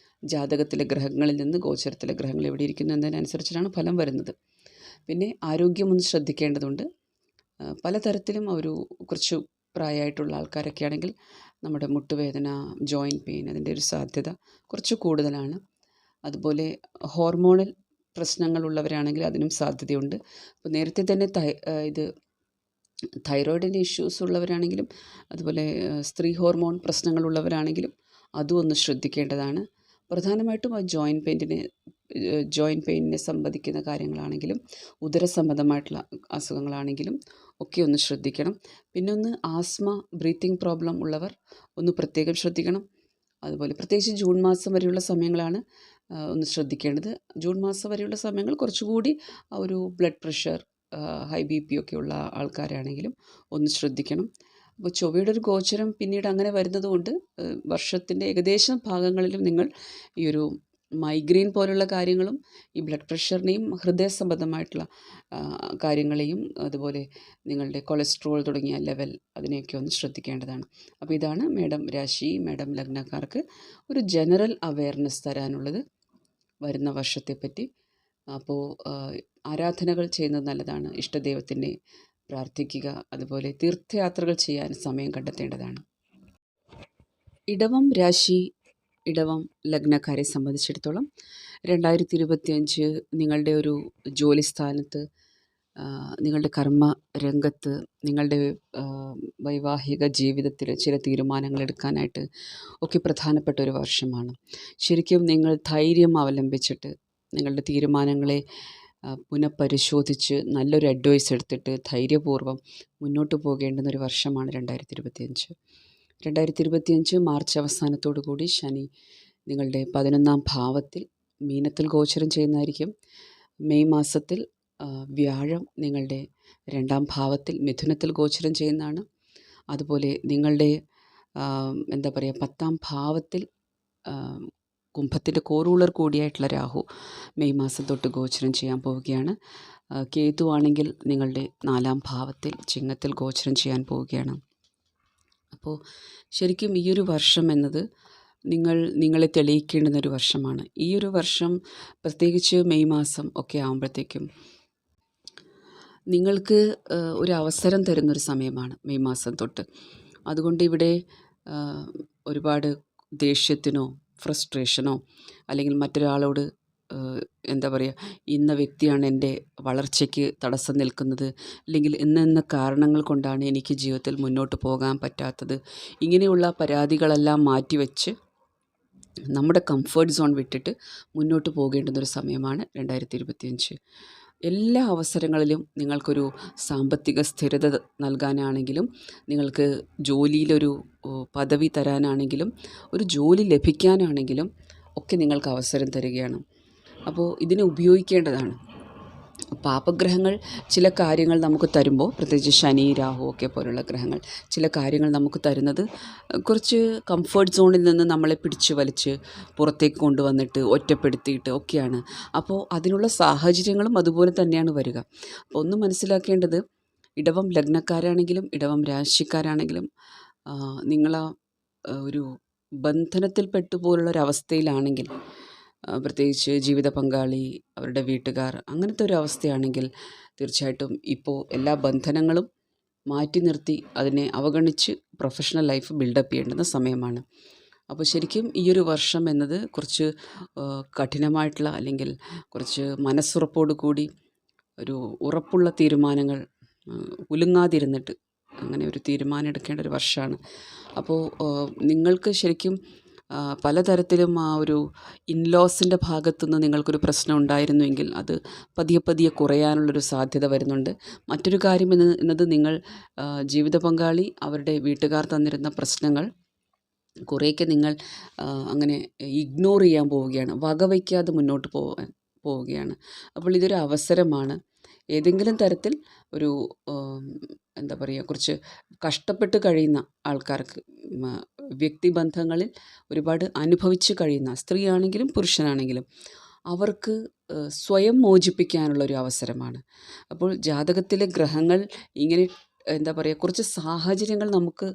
ജാതകത്തിലെ ഗ്രഹങ്ങളിൽ നിന്ന് ഗോചരത്തിലെ ഗ്രഹങ്ങൾ എവിടെയിരിക്കുന്നു എന്നതിനനുസരിച്ചിട്ടാണ് ഫലം വരുന്നത്. പിന്നെ ആരോഗ്യമൊന്ന് ശ്രദ്ധിക്കേണ്ടതുണ്ട്. പലതരത്തിലും ഒരു കുറച്ച് പ്രായമായിട്ടുള്ള ആൾക്കാരൊക്കെ ആണെങ്കിൽ നമ്മുടെ മുട്ടുവേദന, ജോയിൻറ്റ് പെയിൻ, അതിൻ്റെ ഒരു സാധ്യത കുറച്ച് കൂടുതലാണ്. അതുപോലെ ഹോർമോണൽ പ്രശ്നങ്ങളുള്ളവരാണെങ്കിൽ അതിനും സാധ്യതയുണ്ട്. അപ്പോൾ നേരത്തെ തന്നെ ഇത് തൈറോയിഡിൻ്റെ ഇഷ്യൂസ് ഉള്ളവരാണെങ്കിലും, അതുപോലെ സ്ത്രീ ഹോർമോൺ പ്രശ്നങ്ങളുള്ളവരാണെങ്കിലും അതും ഒന്ന് ശ്രദ്ധിക്കേണ്ടതാണ്. പ്രധാനമായിട്ടും ആ ജോയിൻറ്റ് പെയിനിനെ സംബന്ധിക്കുന്ന കാര്യങ്ങളാണെങ്കിലും ഉദരസംബന്ധമായിട്ടുള്ള അസുഖങ്ങളാണെങ്കിലും ഒക്കെ ഒന്ന് ശ്രദ്ധിക്കണം. പിന്നെ ഒന്ന് ആസ്മ, ബ്രീത്തിങ് പ്രോബ്ലം ഉള്ളവർ ഒന്ന് പ്രത്യേകം ശ്രദ്ധിക്കണം. അതുപോലെ പ്രത്യേകിച്ച് ജൂൺ മാസം വരെയുള്ള സമയങ്ങളാണ് ഒന്ന് ശ്രദ്ധിക്കേണ്ടത്. ജൂൺ മാസം വരെയുള്ള സമയങ്ങൾ കുറച്ചുകൂടി ഒരു ബ്ലഡ് പ്രഷർ, ഹൈ BP ഒക്കെ ഉള്ള ആൾക്കാരാണെങ്കിലും ഒന്ന് ശ്രദ്ധിക്കണം. അപ്പോൾ ചൊവ്വയുടെ ഒരു ഗോചരം പിന്നീട് അങ്ങനെ വരുന്നത് കൊണ്ട് വർഷത്തിൻ്റെ ഏകദേശം ഭാഗങ്ങളിലും നിങ്ങൾ ഈ ഒരു മൈഗ്രെയിൻ പോലുള്ള കാര്യങ്ങളും ഈ ബ്ലഡ് പ്രഷറിനെയും ഹൃദയ സംബന്ധമായിട്ടുള്ള കാര്യങ്ങളെയും, അതുപോലെ നിങ്ങളുടെ കൊളസ്ട്രോൾ തുടങ്ങിയ ലെവൽ, അതിനെയൊക്കെ ഒന്ന് ശ്രദ്ധിക്കേണ്ടതാണ്. അപ്പോൾ ഇതാണ് മേഡം രാശി, മേഡം ലഗ്നക്കാർക്ക് ഒരു ജനറൽ അവെയർനെസ് തരാനുള്ളത് വരുന്ന വർഷത്തെപ്പറ്റി. അപ്പോൾ ആരാധനകൾ ചെയ്യുന്നത് നല്ലതാണ്. ഇഷ്ടദൈവത്തിനെ പ്രാർത്ഥിക്കുക, അതുപോലെ തീർത്ഥയാത്രകൾ ചെയ്യാൻ സമയം കണ്ടെത്തേണ്ടതാണ്. ഇടവം രാശി, ഇടവം ലഗ്നക്കാരെ സംബന്ധിച്ചിടത്തോളം 2025 നിങ്ങളുടെ ഒരു ജോലി സ്ഥാനത്ത്, നിങ്ങളുടെ കർമ്മ രംഗത്ത്, നിങ്ങളുടെ വൈവാഹിക ജീവിതത്തിൽ ചില തീരുമാനങ്ങൾ എടുക്കാനായിട്ട് ഒക്കെ പ്രധാനപ്പെട്ട ഒരു വർഷമാണ്. ശരിക്കും നിങ്ങൾ ധൈര്യം അവലംബിച്ചിട്ട് നിങ്ങളുടെ തീരുമാനങ്ങളെ പുനഃപരിശോധിച്ച് നല്ലൊരു അഡ്വൈസ് എടുത്തിട്ട് ധൈര്യപൂർവ്വം മുന്നോട്ട് പോകേണ്ടുന്നൊരു വർഷമാണ് 2025. 2025 മാർച്ച് അവസാനത്തോടു കൂടി ശനി നിങ്ങളുടെ 11ാം ഭാവത്തിൽ മീനത്തിൽ ഗോചരം ചെയ്യുന്നതായിരിക്കും. മെയ് മാസത്തിൽ വ്യാഴം നിങ്ങളുടെ 2ാം ഭാവത്തിൽ മിഥുനത്തിൽ ഗോചരം ചെയ്യുന്നതാണ്. അതുപോലെ നിങ്ങളുടെ 10ാം ഭാവത്തിൽ കുംഭത്തിൻ്റെ കോറൂളർ കൂടിയായിട്ടുള്ള രാഹു മെയ് മാസം തൊട്ട് ഗോചരം ചെയ്യാൻ പോവുകയാണ്. കേതു ആണെങ്കിൽ നിങ്ങളുടെ 4ാം ഭാവത്തിൽ ചിങ്ങത്തിൽ ഗോചരം ചെയ്യാൻ പോവുകയാണ്. അപ്പോൾ ശരിക്കും ഈ ഒരു വർഷം എന്നത് നിങ്ങളെ തെളിയിക്കേണ്ടുന്നൊരു വർഷമാണ്. ഈ ഒരു വർഷം പ്രത്യേകിച്ച് മെയ് മാസം ഒക്കെ ആകുമ്പോഴത്തേക്കും നിങ്ങൾക്ക് ഒരു അവസരം തരുന്നൊരു സമയമാണ് മെയ് മാസം തൊട്ട്. അതുകൊണ്ട് ഇവിടെ ഒരുപാട് ദേഷ്യത്തിനോ ഫ്രസ്ട്രേഷനോ അല്ലെങ്കിൽ മറ്റൊരാളോട് ഇന്ന വ്യക്തിയാണ് എൻ്റെ വളർച്ചയ്ക്ക് തടസ്സം നിൽക്കുന്നത്, അല്ലെങ്കിൽ ഇന്ന കാരണങ്ങൾ കൊണ്ടാണ് എനിക്ക് ജീവിതത്തിൽ മുന്നോട്ട് പോകാൻ പറ്റാത്തത്, ഇങ്ങനെയുള്ള പരാതികളെല്ലാം മാറ്റിവെച്ച് നമ്മുടെ കംഫർട്ട് സോൺ വിട്ടിട്ട് മുന്നോട്ട് പോകേണ്ടുന്നൊരു സമയമാണ് 2025. എല്ലാ അവസരങ്ങളിലും നിങ്ങൾക്കൊരു സാമ്പത്തിക സ്ഥിരത നൽകാനാണെങ്കിലും, നിങ്ങൾക്ക് ജോലിയിലൊരു പദവി തരാനാണെങ്കിലും, ഒരു ജോലി ലഭിക്കാനാണെങ്കിലും ഒക്കെ നിങ്ങൾക്ക് അവസരം തരികയാണ്. അപ്പോൾ ഇതിനെ ഉപയോഗിക്കേണ്ടതാണ്. പാപഗ്രഹങ്ങൾ ചില കാര്യങ്ങൾ നമുക്ക് തരുമ്പോൾ, പ്രത്യേകിച്ച് ശനി രാഹു ഒക്കെ പോലുള്ള ഗ്രഹങ്ങൾ ചില കാര്യങ്ങൾ നമുക്ക് തരുന്നത് കുറച്ച് കംഫർട്ട് സോണിൽ നിന്ന് നമ്മളെ പിടിച്ചു വലിച്ച് പുറത്തേക്ക് കൊണ്ടുവന്നിട്ട് ഒറ്റപ്പെടുത്തിയിട്ട് ഒക്കെയാണ്. അപ്പോൾ അതിനുള്ള സാഹചര്യങ്ങളും അതുപോലെ തന്നെയാണ് വരിക. അപ്പോൾ ഒന്ന് മനസ്സിലാക്കേണ്ടത്, ഇടവം ലഗ്നക്കാരാണെങ്കിലും ഇടവം രാശിക്കാരാണെങ്കിലും നിങ്ങൾ ഒരു ബന്ധനത്തിൽപ്പെട്ടു പോലുള്ളൊരവസ്ഥയിലാണെങ്കിൽ, പ്രത്യേകിച്ച് ജീവിത പങ്കാളി, അവരുടെ വീട്ടുകാർ, അങ്ങനത്തെ ഒരു അവസ്ഥയാണെങ്കിൽ തീർച്ചയായിട്ടും ഇപ്പോൾ എല്ലാ ബന്ധനങ്ങളും മാറ്റി നിർത്തി അതിനെ അവഗണിച്ച് പ്രൊഫഷണൽ ലൈഫ് ബിൽഡപ്പ് ചെയ്യേണ്ടുന്ന സമയമാണ്. അപ്പോൾ ശരിക്കും ഈ ഒരു വർഷം എന്നത് കുറച്ച് കഠിനമായിട്ടുള്ള, അല്ലെങ്കിൽ കുറച്ച് മനസ്സുറപ്പോടു കൂടി ഒരു ഉറപ്പുള്ള തീരുമാനങ്ങൾ, ഉലുങ്ങാതിരുന്നിട്ട് അങ്ങനെ ഒരു തീരുമാനം എടുക്കേണ്ട ഒരു വർഷമാണ്. അപ്പോൾ നിങ്ങൾക്ക് ശരിക്കും പലതരത്തിലും ആ ഒരു ഇൻലോസിൻ്റെ ഭാഗത്തുനിന്ന് നിങ്ങൾക്കൊരു പ്രശ്നം ഉണ്ടായിരുന്നുവെങ്കിൽ അത് പതിയെ പതിയെ കുറയാനുള്ളൊരു സാധ്യത വരുന്നുണ്ട്. മറ്റൊരു കാര്യം എന്നത് നിങ്ങൾ ജീവിത പങ്കാളി, അവരുടെ വീട്ടുകാർ തന്നിരുന്ന പ്രശ്നങ്ങൾ കുറേയൊക്കെ നിങ്ങൾ അങ്ങനെ ഇഗ്നോർ ചെയ്യാൻ പോവുകയാണ്, വകവയ്ക്കാതെ മുന്നോട്ട് പോവുകയാണ്. അപ്പോൾ ഇതൊരു അവസരമാണ്. ഏതെങ്കിലും തരത്തിൽ ഒരു കുറച്ച് കഷ്ടപ്പെട്ട് കഴിയുന്ന ആൾക്കാർക്ക്, വ്യക്തിബന്ധങ്ങളിൽ ഒരുപാട് അനുഭവിച്ച് കഴിയുന്ന സ്ത്രീയാണെങ്കിലും പുരുഷനാണെങ്കിലും അവർക്ക് സ്വയം മോചിപ്പിക്കാനുള്ളൊരു അവസരമാണ്. അപ്പോൾ ജാതകത്തിലെ ഗ്രഹങ്ങൾ ഇങ്ങനെ കുറച്ച് സാഹചര്യങ്ങൾ നമുക്ക്,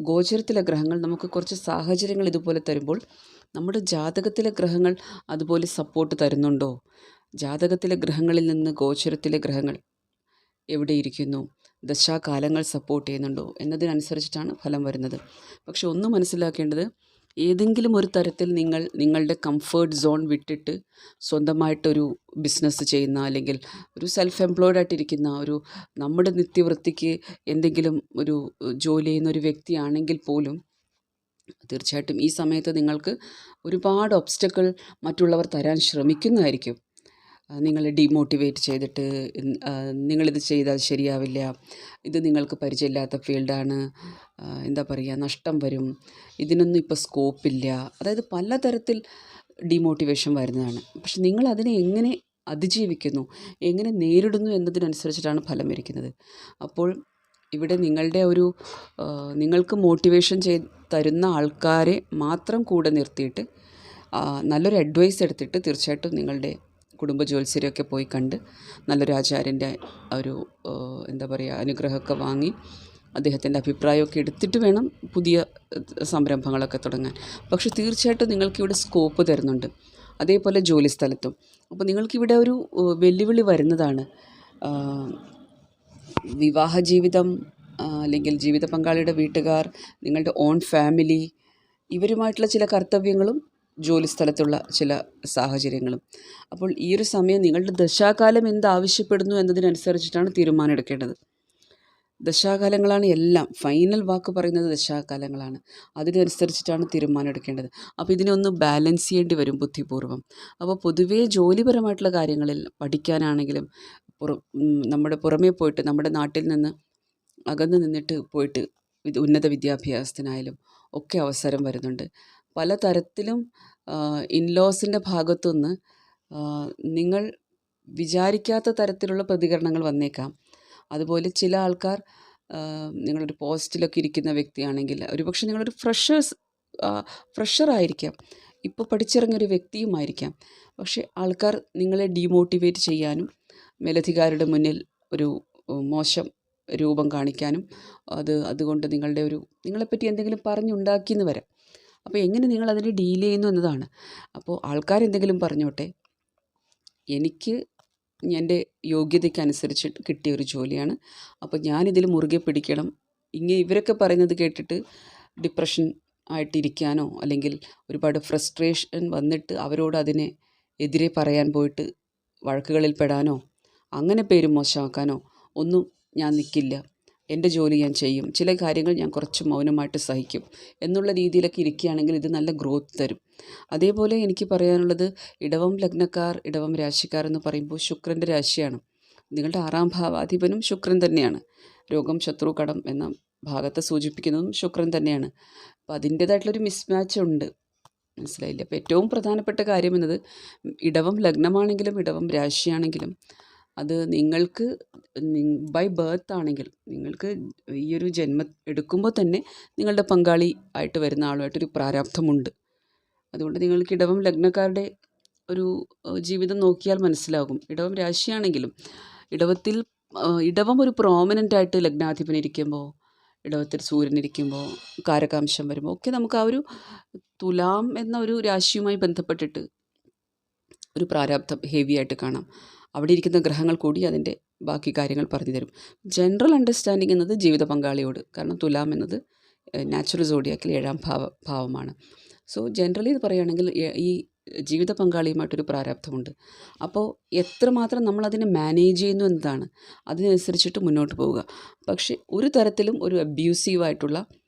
ഗോചരത്തിലെ ഗ്രഹങ്ങൾ നമുക്ക് കുറച്ച് സാഹചര്യങ്ങൾ ഇതുപോലെ തരുമ്പോൾ നമ്മുടെ ജാതകത്തിലെ ഗ്രഹങ്ങൾ അതുപോലെ സപ്പോർട്ട് തരുന്നുണ്ടോ, ജാതകത്തിലെ ഗ്രഹങ്ങളിൽ നിന്ന് ഗോചരത്തിലെ ഗ്രഹങ്ങൾ എവിടെയിരിക്കുന്നു, ദശാകാലങ്ങൾ സപ്പോർട്ട് ചെയ്യുന്നുണ്ടോ എന്നതിനനുസരിച്ചിട്ടാണ് ഫലം വരുന്നത്. പക്ഷെ ഒന്ന് മനസ്സിലാക്കേണ്ടത്, ഏതെങ്കിലും ഒരു തരത്തിൽ നിങ്ങളുടെ കംഫർട്ട് സോൺ വിട്ടിട്ട് സ്വന്തമായിട്ടൊരു ബിസിനസ് ചെയ്യുന്ന, അല്ലെങ്കിൽ ഒരു സെൽഫ് എംപ്ലോയ്ഡ് ആയിട്ടിരിക്കുന്ന, ഒരു നമ്മുടെ നിത്യവൃത്തിക്ക് എന്തെങ്കിലും ഒരു ജോലി ചെയ്യുന്ന ഒരു വ്യക്തിയാണെങ്കിൽ പോലും തീർച്ചയായിട്ടും ഈ സമയത്ത് നിങ്ങൾക്ക് ഒരുപാട് ഒബ്സ്റ്റക്കിൾ മറ്റുള്ളവർ തരാൻ ശ്രമിക്കുന്നതായിരിക്കും. നിങ്ങളെ ഡീമോട്ടിവേറ്റ് ചെയ്തിട്ട് നിങ്ങളിത് ചെയ്താൽ ശരിയാവില്ല, ഇത് നിങ്ങൾക്ക് പരിചയമില്ലാത്ത ഫീൽഡാണ്, നഷ്ടം വരും, ഇതിനൊന്നും ഇപ്പോൾ സ്കോപ്പില്ല, അതായത് പലതരത്തിൽ ഡീമോട്ടിവേഷൻ വരുന്നതാണ്. പക്ഷെ നിങ്ങൾ അതിനെ എങ്ങനെ അതിജീവിക്കുന്നു, എങ്ങനെ നേരിടുന്നു എന്നതിനനുസരിച്ചിട്ടാണ് ഫലം വരിക്കുന്നത്. അപ്പോൾ ഇവിടെ നിങ്ങൾക്ക് മോട്ടിവേഷൻ തരുന്ന ആൾക്കാരെ മാത്രം കൂടെ നിർത്തിയിട്ട് നല്ലൊരു അഡ്വൈസ് എടുത്തിട്ട് തീർച്ചയായിട്ടും നിങ്ങളുടെ കുടുംബ ജ്യോത്സ്യരെയൊക്കെ പോയി കണ്ട് നല്ലൊരു ആചാര്യൻ്റെ ഒരു അനുഗ്രഹമൊക്കെ വാങ്ങി അദ്ദേഹത്തിൻ്റെ അഭിപ്രായമൊക്കെ എടുത്തിട്ട് വേണം പുതിയ സംരംഭങ്ങളൊക്കെ തുടങ്ങാൻ. പക്ഷെ തീർച്ചയായിട്ടും നിങ്ങൾക്കിവിടെ സ്കോപ്പ് തരുന്നുണ്ട്, അതേപോലെ ജോലി സ്ഥലത്തും. അപ്പോൾ നിങ്ങൾക്കിവിടെ ഒരു വെല്ലുവിളി വരുന്നതാണ്. വിവാഹ ജീവിതം, അല്ലെങ്കിൽ ജീവിത പങ്കാളിയുടെ വീട്ടുകാർ, നിങ്ങളുടെ ഓൺ ഫാമിലി, ഇവരുമായിട്ടുള്ള ചില കർത്തവ്യങ്ങളും ജോലി സ്ഥലത്തുള്ള ചില സാഹചര്യങ്ങളും. അപ്പോൾ ഈ ഒരു സമയം നിങ്ങളുടെ ദശാകാലം എന്താവശ്യപ്പെടുന്നു എന്നതിനനുസരിച്ചിട്ടാണ് തീരുമാനം എടുക്കേണ്ടത്. ദശാകാലങ്ങളാണ് എല്ലാം, ഫൈനൽ വാക്ക് പറയുന്നത് ദശാകാലങ്ങളാണ്. അതിനനുസരിച്ചിട്ടാണ് തീരുമാനം എടുക്കേണ്ടത്. അപ്പോൾ ഇതിനൊന്ന് ബാലൻസ് ചെയ്യേണ്ടി വരും ബുദ്ധിപൂർവ്വം. അപ്പോൾ പൊതുവേ ജോലിപരമായിട്ടുള്ള കാര്യങ്ങളിൽ പഠിക്കാനാണെങ്കിലും നമ്മുടെ പുറമേ പോയിട്ട്, നമ്മുടെ നാട്ടിൽ നിന്ന് അകന്ന് നിന്നിട്ട് പോയിട്ട് ഉന്നത വിദ്യാഭ്യാസത്തിനായാലും ഒക്കെ അവസരം വരുന്നുണ്ട്. പല തരത്തിലും ഇൻലോസിൻ്റെ ഭാഗത്തുനിന്ന് നിങ്ങൾ വിചാരിക്കാത്ത തരത്തിലുള്ള പ്രതികരണങ്ങൾ വന്നേക്കാം. അതുപോലെ ചില ആൾക്കാർ നിങ്ങളൊരു പോസ്റ്റിലൊക്കെ ഇരിക്കുന്ന വ്യക്തിയാണെങ്കിൽ ഒരുപക്ഷെ നിങ്ങളൊരു ഫ്രഷറായിരിക്കാം, ഇപ്പോൾ പഠിച്ചിറങ്ങിയൊരു വ്യക്തിയുമായിരിക്കാം. പക്ഷേ ആൾക്കാർ നിങ്ങളെ ഡീമോട്ടിവേറ്റ് ചെയ്യാനും മേലധികാരിയുടെ മുന്നിൽ ഒരു മോശം രൂപം കാണിക്കാനും അതുകൊണ്ട് നിങ്ങളെപ്പറ്റി എന്തെങ്കിലും പറഞ്ഞുണ്ടാക്കിയെന്ന് വരാം. അപ്പോൾ എങ്ങനെ നിങ്ങളതിനെ ഡീൽ ചെയ്യുന്നു എന്നതാണ്. അപ്പോൾ ആൾക്കാരെന്തെങ്കിലും പറഞ്ഞോട്ടെ, എനിക്ക് എൻ്റെ യോഗ്യതയ്ക്കനുസരിച്ച് കിട്ടിയ ഒരു ജോലിയാണ്. അപ്പോൾ ഞാനിതിൽ മുറുകെ പിടിക്കണം. ഇവരൊക്കെ പറയുന്നത് കേട്ടിട്ട് ഡിപ്രഷൻ ആയിട്ടിരിക്കാനോ അല്ലെങ്കിൽ ഒരുപാട് ഫ്രസ്ട്രേഷൻ വന്നിട്ട് അവരോട് അതിനെ എതിരെ പറയാൻ പോയിട്ട് വഴക്കുകളിൽ പെടാനോ അങ്ങനെ പേര് മോശമാക്കാനോ ഒന്നും ഞാൻ നിൽക്കില്ല. എൻ്റെ ജോലി ഞാൻ ചെയ്യും, ചില കാര്യങ്ങൾ ഞാൻ കുറച്ച് മൗനമായിട്ട് സഹിക്കും എന്നുള്ള രീതിയിലൊക്കെ ഇരിക്കുകയാണെങ്കിൽ ഇത് നല്ല ഗ്രോത്ത് തരും. അതേപോലെ എനിക്ക് പറയാനുള്ളത്, ഇടവം ലഗ്നക്കാർ, ഇടവം രാശിക്കാർ എന്ന് പറയുമ്പോൾ ശുക്രൻ്റെ രാശിയാണ്. നിങ്ങളുടെ 6ാം ഭാവാധിപനും ശുക്രൻ തന്നെയാണ്. രോഗം, ശത്രു, കടം എന്ന ഭാഗത്തെ സൂചിപ്പിക്കുന്നതും ശുക്രൻ തന്നെയാണ്. അപ്പോൾ അതിൻ്റേതായിട്ടുള്ളൊരു മിസ്മാച്ച് ഉണ്ട്. മനസ്സിലായില്ല. അപ്പോൾ ഏറ്റവും പ്രധാനപ്പെട്ട കാര്യം എന്നത്, ഇടവം ലഗ്നമാണെങ്കിലും ഇടവം രാശിയാണെങ്കിലും അത് നിങ്ങൾക്ക് ബൈ ബർത്ത് ആണെങ്കിൽ, നിങ്ങൾക്ക് ഈ ഒരു ജന്മം എടുക്കുമ്പോൾ തന്നെ നിങ്ങളുടെ പങ്കാളി ആയിട്ട് വരുന്ന ആളുമായിട്ടൊരു പ്രാരാബ്ധമുണ്ട്. അതുകൊണ്ട് നിങ്ങൾക്ക് ഇടവം ലഗ്നക്കാരുടെ ഒരു ജീവിതം നോക്കിയാൽ മനസ്സിലാകും. ഇടവം രാശിയാണെങ്കിലും ഇടവം ഒരു പ്രോമിനൻ്റ് ആയിട്ട് ലഗ്നാധിപനിരിക്കുമ്പോൾ, ഇടവത്തിൽ സൂര്യനിരിക്കുമ്പോൾ, കാരകാംശം വരുമ്പോൾ ഒക്കെ നമുക്ക് ആ ഒരു തുലാം എന്ന ഒരു രാശിയുമായി ബന്ധപ്പെട്ടിട്ട് ഒരു പ്രാരാബ്ധം ഹെവി ആയിട്ട് കാണാം. അവിടെ ഇരിക്കുന്ന ഗ്രഹങ്ങൾ കൂടി അതിൻ്റെ ബാക്കി കാര്യങ്ങൾ പറഞ്ഞു തരും. ജനറൽ അണ്ടർസ്റ്റാൻഡിങ് എന്നത് ജീവിത പങ്കാളിയോട്, കാരണം തുലാം എന്നത് നാച്ചുറൽ സോഡിയാക്കിൽ 7ാം ഭാവമാണ്. സോ ജനറലി ഇത് പറയുകയാണെങ്കിൽ ഈ ജീവിത പങ്കാളിയുമായിട്ടൊരു പ്രാരാബ്ധമുണ്ട്. അപ്പോൾ എത്രമാത്രം നമ്മളതിനെ മാനേജ് ചെയ്യുന്നു എന്നതാണ്, അതിനനുസരിച്ചിട്ട് മുന്നോട്ട് പോവുക. പക്ഷേ ഒരു തരത്തിലും ഒരു അബ്യൂസീവായിട്ടുള്ള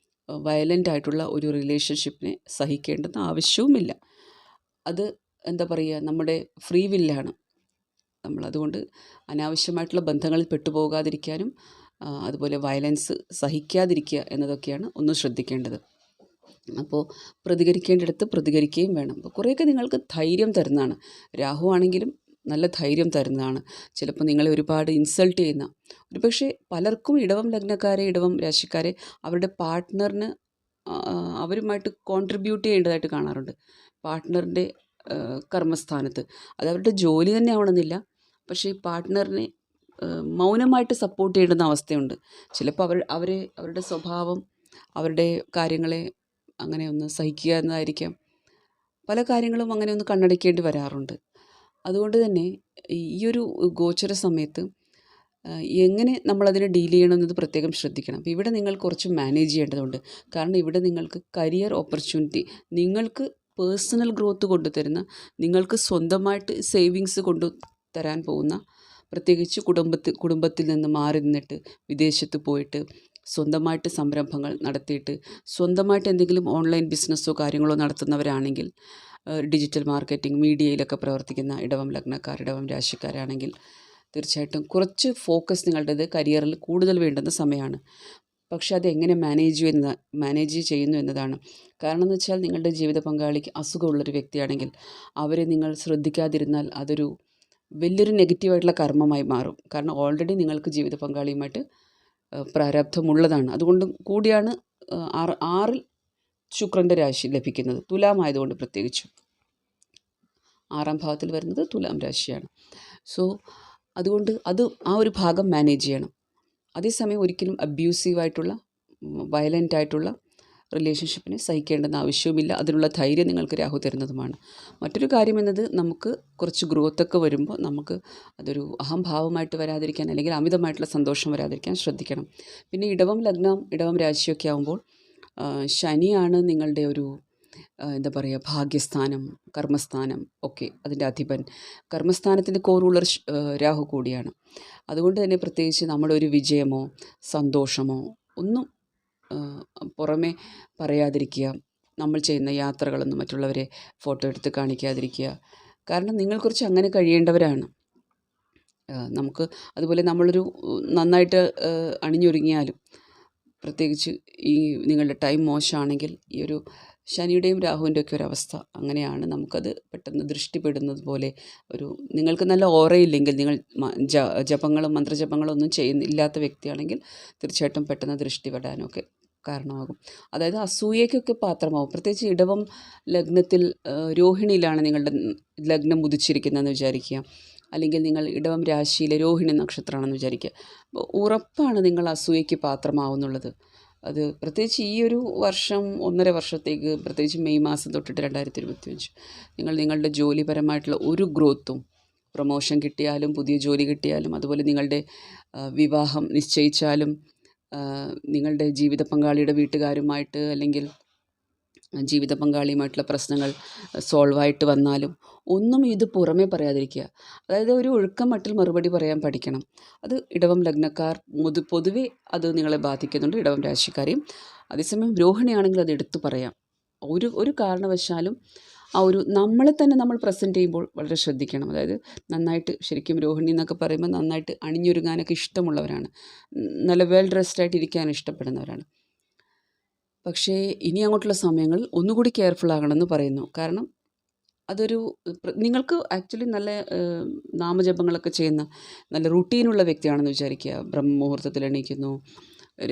വയലൻ്റ് ആയിട്ടുള്ള ഒരു റിലേഷൻഷിപ്പിനെ സഹിക്കേണ്ടെന്ന് ആവശ്യവുമില്ല. അത് എന്താ പറയുക, നമ്മുടെ ഫ്രീ വില്ലാണ്. നമ്മളതുകൊണ്ട് അനാവശ്യമായിട്ടുള്ള ബന്ധങ്ങളിൽ പെട്ടുപോകാതിരിക്കാനും അതുപോലെ വയലൻസ് സഹിക്കാതിരിക്കുക എന്നതൊക്കെയാണ് ഒന്ന് ശ്രദ്ധിക്കേണ്ടത്. അപ്പോൾ പ്രതികരിക്കേണ്ടിടത്ത് പ്രതികരിക്കുകയും വേണം. അപ്പോൾ കുറേയൊക്കെ നിങ്ങൾക്ക് ധൈര്യം തരുന്നതാണ്. രാഹു ആണെങ്കിലും നല്ല ധൈര്യം തരുന്നതാണ്. ചിലപ്പോൾ നിങ്ങളെ ഒരുപാട് ഇൻസൾട്ട് ചെയ്യുന്ന, ഒരുപക്ഷെ പലർക്കും ഇടവം ലഗ്നക്കാരെ, ഇടവം രാശിക്കാരെ അവരുടെ പാർട്ട്ണറിന് അവരുമായിട്ട് കോൺട്രിബ്യൂട്ട് ചെയ്യേണ്ടതായിട്ട് കാണാറുണ്ട്. പാർട്ട്ണറിൻ്റെ കർമ്മസ്ഥാനത്ത്, അത് അവരുടെ ജോലി തന്നെ ആവണമെന്നില്ല, പക്ഷേ ഈ പാർട്ട്ണറിനെ മൗനമായിട്ട് സപ്പോർട്ട് ചെയ്യേണ്ടുന്ന അവസ്ഥയുണ്ട്. ചിലപ്പോൾ അവരുടെ സ്വഭാവം, അവരുടെ കാര്യങ്ങളെ അങ്ങനെ ഒന്ന് സഹിക്കുക എന്നതായിരിക്കാം. പല കാര്യങ്ങളും അങ്ങനെ ഒന്ന് കണ്ണടയ്ക്കേണ്ടി വരാറുണ്ട്. അതുകൊണ്ട് തന്നെ ഈ ഒരു ഗോചര സമയത്ത് എങ്ങനെ നമ്മളതിനെ ഡീൽ ചെയ്യണമെന്നത് പ്രത്യേകം ശ്രദ്ധിക്കണം. അപ്പോൾ ഇവിടെ നിങ്ങൾ കുറച്ച് മാനേജ് ചെയ്യേണ്ടതുണ്ട്. കാരണം ഇവിടെ നിങ്ങൾക്ക് കരിയർ ഓപ്പർച്യൂണിറ്റി, നിങ്ങൾക്ക് പേഴ്സണൽ ഗ്രോത്ത് കൊണ്ടുതരുന്ന, നിങ്ങൾക്ക് സ്വന്തമായിട്ട് സേവിങ്സ് കൊണ്ടുതരാൻ പോകുന്ന, പ്രത്യേകിച്ച് കുടുംബത്തിൽ നിന്ന് മാറി നിന്നിട്ട് വിദേശത്ത് പോയിട്ട് സ്വന്തമായിട്ട് സംരംഭങ്ങൾ നടത്തിയിട്ട് സ്വന്തമായിട്ട് എന്തെങ്കിലും ഓൺലൈൻ ബിസിനസ്സോ കാര്യങ്ങളോ നടത്തുന്നവരാണെങ്കിൽ, ഡിജിറ്റൽ മാർക്കറ്റിംഗ്, മീഡിയയിലൊക്കെ പ്രവർത്തിക്കുന്ന ഇടവം ലഗ്നക്കാർ, ഇടവം രാശിക്കാരാണെങ്കിൽ തീർച്ചയായിട്ടും കുറച്ച് ഫോക്കസ് നിങ്ങളുടേത് കരിയറിൽ കൂടുതൽ വേണ്ടുന്ന സമയമാണ്. പക്ഷെ അതെങ്ങനെ മാനേജ് ചെയ്യുന്നു എന്നതാണ്. കാരണം എന്ന് വെച്ചാൽ, നിങ്ങളുടെ ജീവിത പങ്കാളിക്ക് അസുഖമുള്ളൊരു വ്യക്തിയാണെങ്കിൽ അവരെ നിങ്ങൾ ശ്രദ്ധിക്കാതിരുന്നാൽ അതൊരു വലിയൊരു നെഗറ്റീവായിട്ടുള്ള കർമ്മമായി മാറും. കാരണം ഓൾറെഡി നിങ്ങൾക്ക് ജീവിത പങ്കാളിയുമായിട്ട് പ്രാരാബ്ധമുള്ളതാണ്. അതുകൊണ്ട് കൂടിയാണ് 6ൽ ശുക്രൻ്റെ രാശി ലഭിക്കുന്നത്. തുലാമായതുകൊണ്ട് പ്രത്യേകിച്ചും 6ാം ഭാവത്തിൽ വരുന്നത് തുലാം രാശിയാണ്. സോ അതുകൊണ്ട് ആ ഒരു ഭാഗം മാനേജ് ചെയ്യണം. അതേസമയം ഒരിക്കലും അബ്യൂസീവായിട്ടുള്ള, വയലൻ്റായിട്ടുള്ള റിലേഷൻഷിപ്പിനെ സഹിക്കേണ്ടെന്ന ആവശ്യവുമില്ല. അതിനുള്ള ധൈര്യം നിങ്ങൾക്ക് രാഹു തരുന്നതുമാണ്. മറ്റൊരു കാര്യം എന്നത്, നമുക്ക് കുറച്ച് ഗ്രോത്തൊക്കെ വരുമ്പോൾ നമുക്ക് അതൊരു അഹംഭാവമായിട്ട് വരാതിരിക്കാൻ, അല്ലെങ്കിൽ അമിതമായിട്ടുള്ള സന്തോഷം വരാതിരിക്കാൻ ശ്രദ്ധിക്കണം. പിന്നെ ഇടവം ലഗ്നം, ഇടവം രാശിയൊക്കെ ആകുമ്പോൾ ശനിയാണ് നിങ്ങളുടെ ഒരു എന്താ പറയുക, ഭാഗ്യസ്ഥാനം, കർമ്മസ്ഥാനം ഒക്കെ അതിൻ്റെ അധിപൻ. കർമ്മസ്ഥാനത്തിൻ്റെ കോറുള്ള രാഹു കൂടിയാണ്. അതുകൊണ്ട് തന്നെ പ്രത്യേകിച്ച് നമ്മുടെ ഒരു വിജയമോ സന്തോഷമോ ഒന്നും പുറമെ പറയാതിരിക്കുക. നമ്മൾ ചെയ്യുന്ന യാത്രകളൊന്നും മറ്റുള്ളവരെ ഫോട്ടോ എടുത്ത് കാണിക്കാതിരിക്കുക. കാരണം നിങ്ങൾ കുറച്ച് അങ്ങനെ കഴിയേണ്ടവരാണ്. നമുക്ക് അതുപോലെ നമ്മളൊരു നന്നായിട്ട് അണിഞ്ഞൊരുങ്ങിയാലും, പ്രത്യേകിച്ച് ഈ നിങ്ങളുടെ ടൈം മോശമാണെങ്കിൽ, ഈ ഒരു ശനിയുടെയും രാഹുവിൻ്റെ ഒക്കെ ഒരവസ്ഥ അങ്ങനെയാണ്. നമുക്കത് പെട്ടെന്ന് ദൃഷ്ടിപ്പെടുന്നത് പോലെ നിങ്ങൾക്ക് നല്ല ഓറയില്ലെങ്കിൽ, നിങ്ങൾ ജപങ്ങളും മന്ത്രജപങ്ങളും ഒന്നും ഇല്ലാത്ത വ്യക്തിയാണെങ്കിൽ തീർച്ചയായിട്ടും പെട്ടെന്ന് ദൃഷ്ടിപ്പെടാനൊക്കെ കാരണമാകും. അതായത് അസൂയയ്ക്കൊക്കെ പാത്രമാവും. പ്രത്യേകിച്ച് ഇടവം ലഗ്നത്തിൽ രോഹിണിയിലാണ് നിങ്ങളുടെ ലഗ്നം ഉദിച്ചിരിക്കുന്നതെന്ന് വിചാരിക്കുക, അല്ലെങ്കിൽ നിങ്ങൾ ഇടവം രാശിയിലെ രോഹിണി നക്ഷത്രമാണെന്ന് വിചാരിക്കുക. അപ്പോൾ ഉറപ്പാണ് നിങ്ങൾ അസൂയയ്ക്ക് പാത്രമാവുന്നുള്ളത്. അത് പ്രത്യേകിച്ച് ഈ ഒരു വർഷം 1.5 വർഷത്തേക്ക്, പ്രത്യേകിച്ച് മെയ് മാസം തൊട്ടിട്ട് 2025 നിങ്ങളുടെ ജോലിപരമായിട്ടുള്ള ഒരു ഗ്രോത്തും, പ്രൊമോഷൻ കിട്ടിയാലും പുതിയ ജോലി കിട്ടിയാലും, അതുപോലെ നിങ്ങളുടെ വിവാഹം നിശ്ചയിച്ചാലും, നിങ്ങളുടെ ജീവിത പങ്കാളിയുടെ വീട്ടുകാരുമായിട്ട് അല്ലെങ്കിൽ ജീവിത പങ്കാളിയുമായിട്ടുള്ള പ്രശ്നങ്ങൾ സോൾവായിട്ട് വന്നാലും ഒന്നും ഇത് പുറമേ പറയാതിരിക്കുക. അതായത് ഒരു ഒഴുക്കം മട്ടിൽ മറുപടി പറയാൻ പഠിക്കണം. അത് ഇടവം ലഗ്നക്കാർ പൊതുവെ അത് നിങ്ങളെ ബാധിക്കുന്നുണ്ട്, ഇടവം രാശിക്കാരെയും. അതേസമയം രോഹിണിയാണെങ്കിൽ അത് എടുത്തു പറയാം. ഒരു കാരണവശാലും നമ്മളെ തന്നെ നമ്മൾ പ്രസൻറ്റ് ചെയ്യുമ്പോൾ വളരെ ശ്രദ്ധിക്കണം. അതായത് നന്നായിട്ട്, ശരിക്കും രോഹിണി എന്നൊക്കെ പറയുമ്പോൾ നന്നായിട്ട് അണിഞ്ഞൊരുങ്ങാനൊക്കെ ഇഷ്ടമുള്ളവരാണ്, നല്ല വെൽ ഡ്രസ്ഡായിട്ട് ഇരിക്കാൻ ഇഷ്ടപ്പെടുന്നവരാണ്. പക്ഷേ ഇനി അങ്ങോട്ടുള്ള സമയങ്ങളിൽ ഒന്നുകൂടി കെയർഫുൾ ആകണമെന്ന് പറയുന്നു. കാരണം നിങ്ങൾക്ക് ആക്ച്വലി നല്ല നാമജപങ്ങളൊക്കെ ചെയ്യുന്ന നല്ല റൂട്ടീനുള്ള വ്യക്തിയാണെന്ന് വിചാരിക്കുക. ബ്രഹ്മമുഹൂർത്തത്തിൽ എണീക്കുന്നു,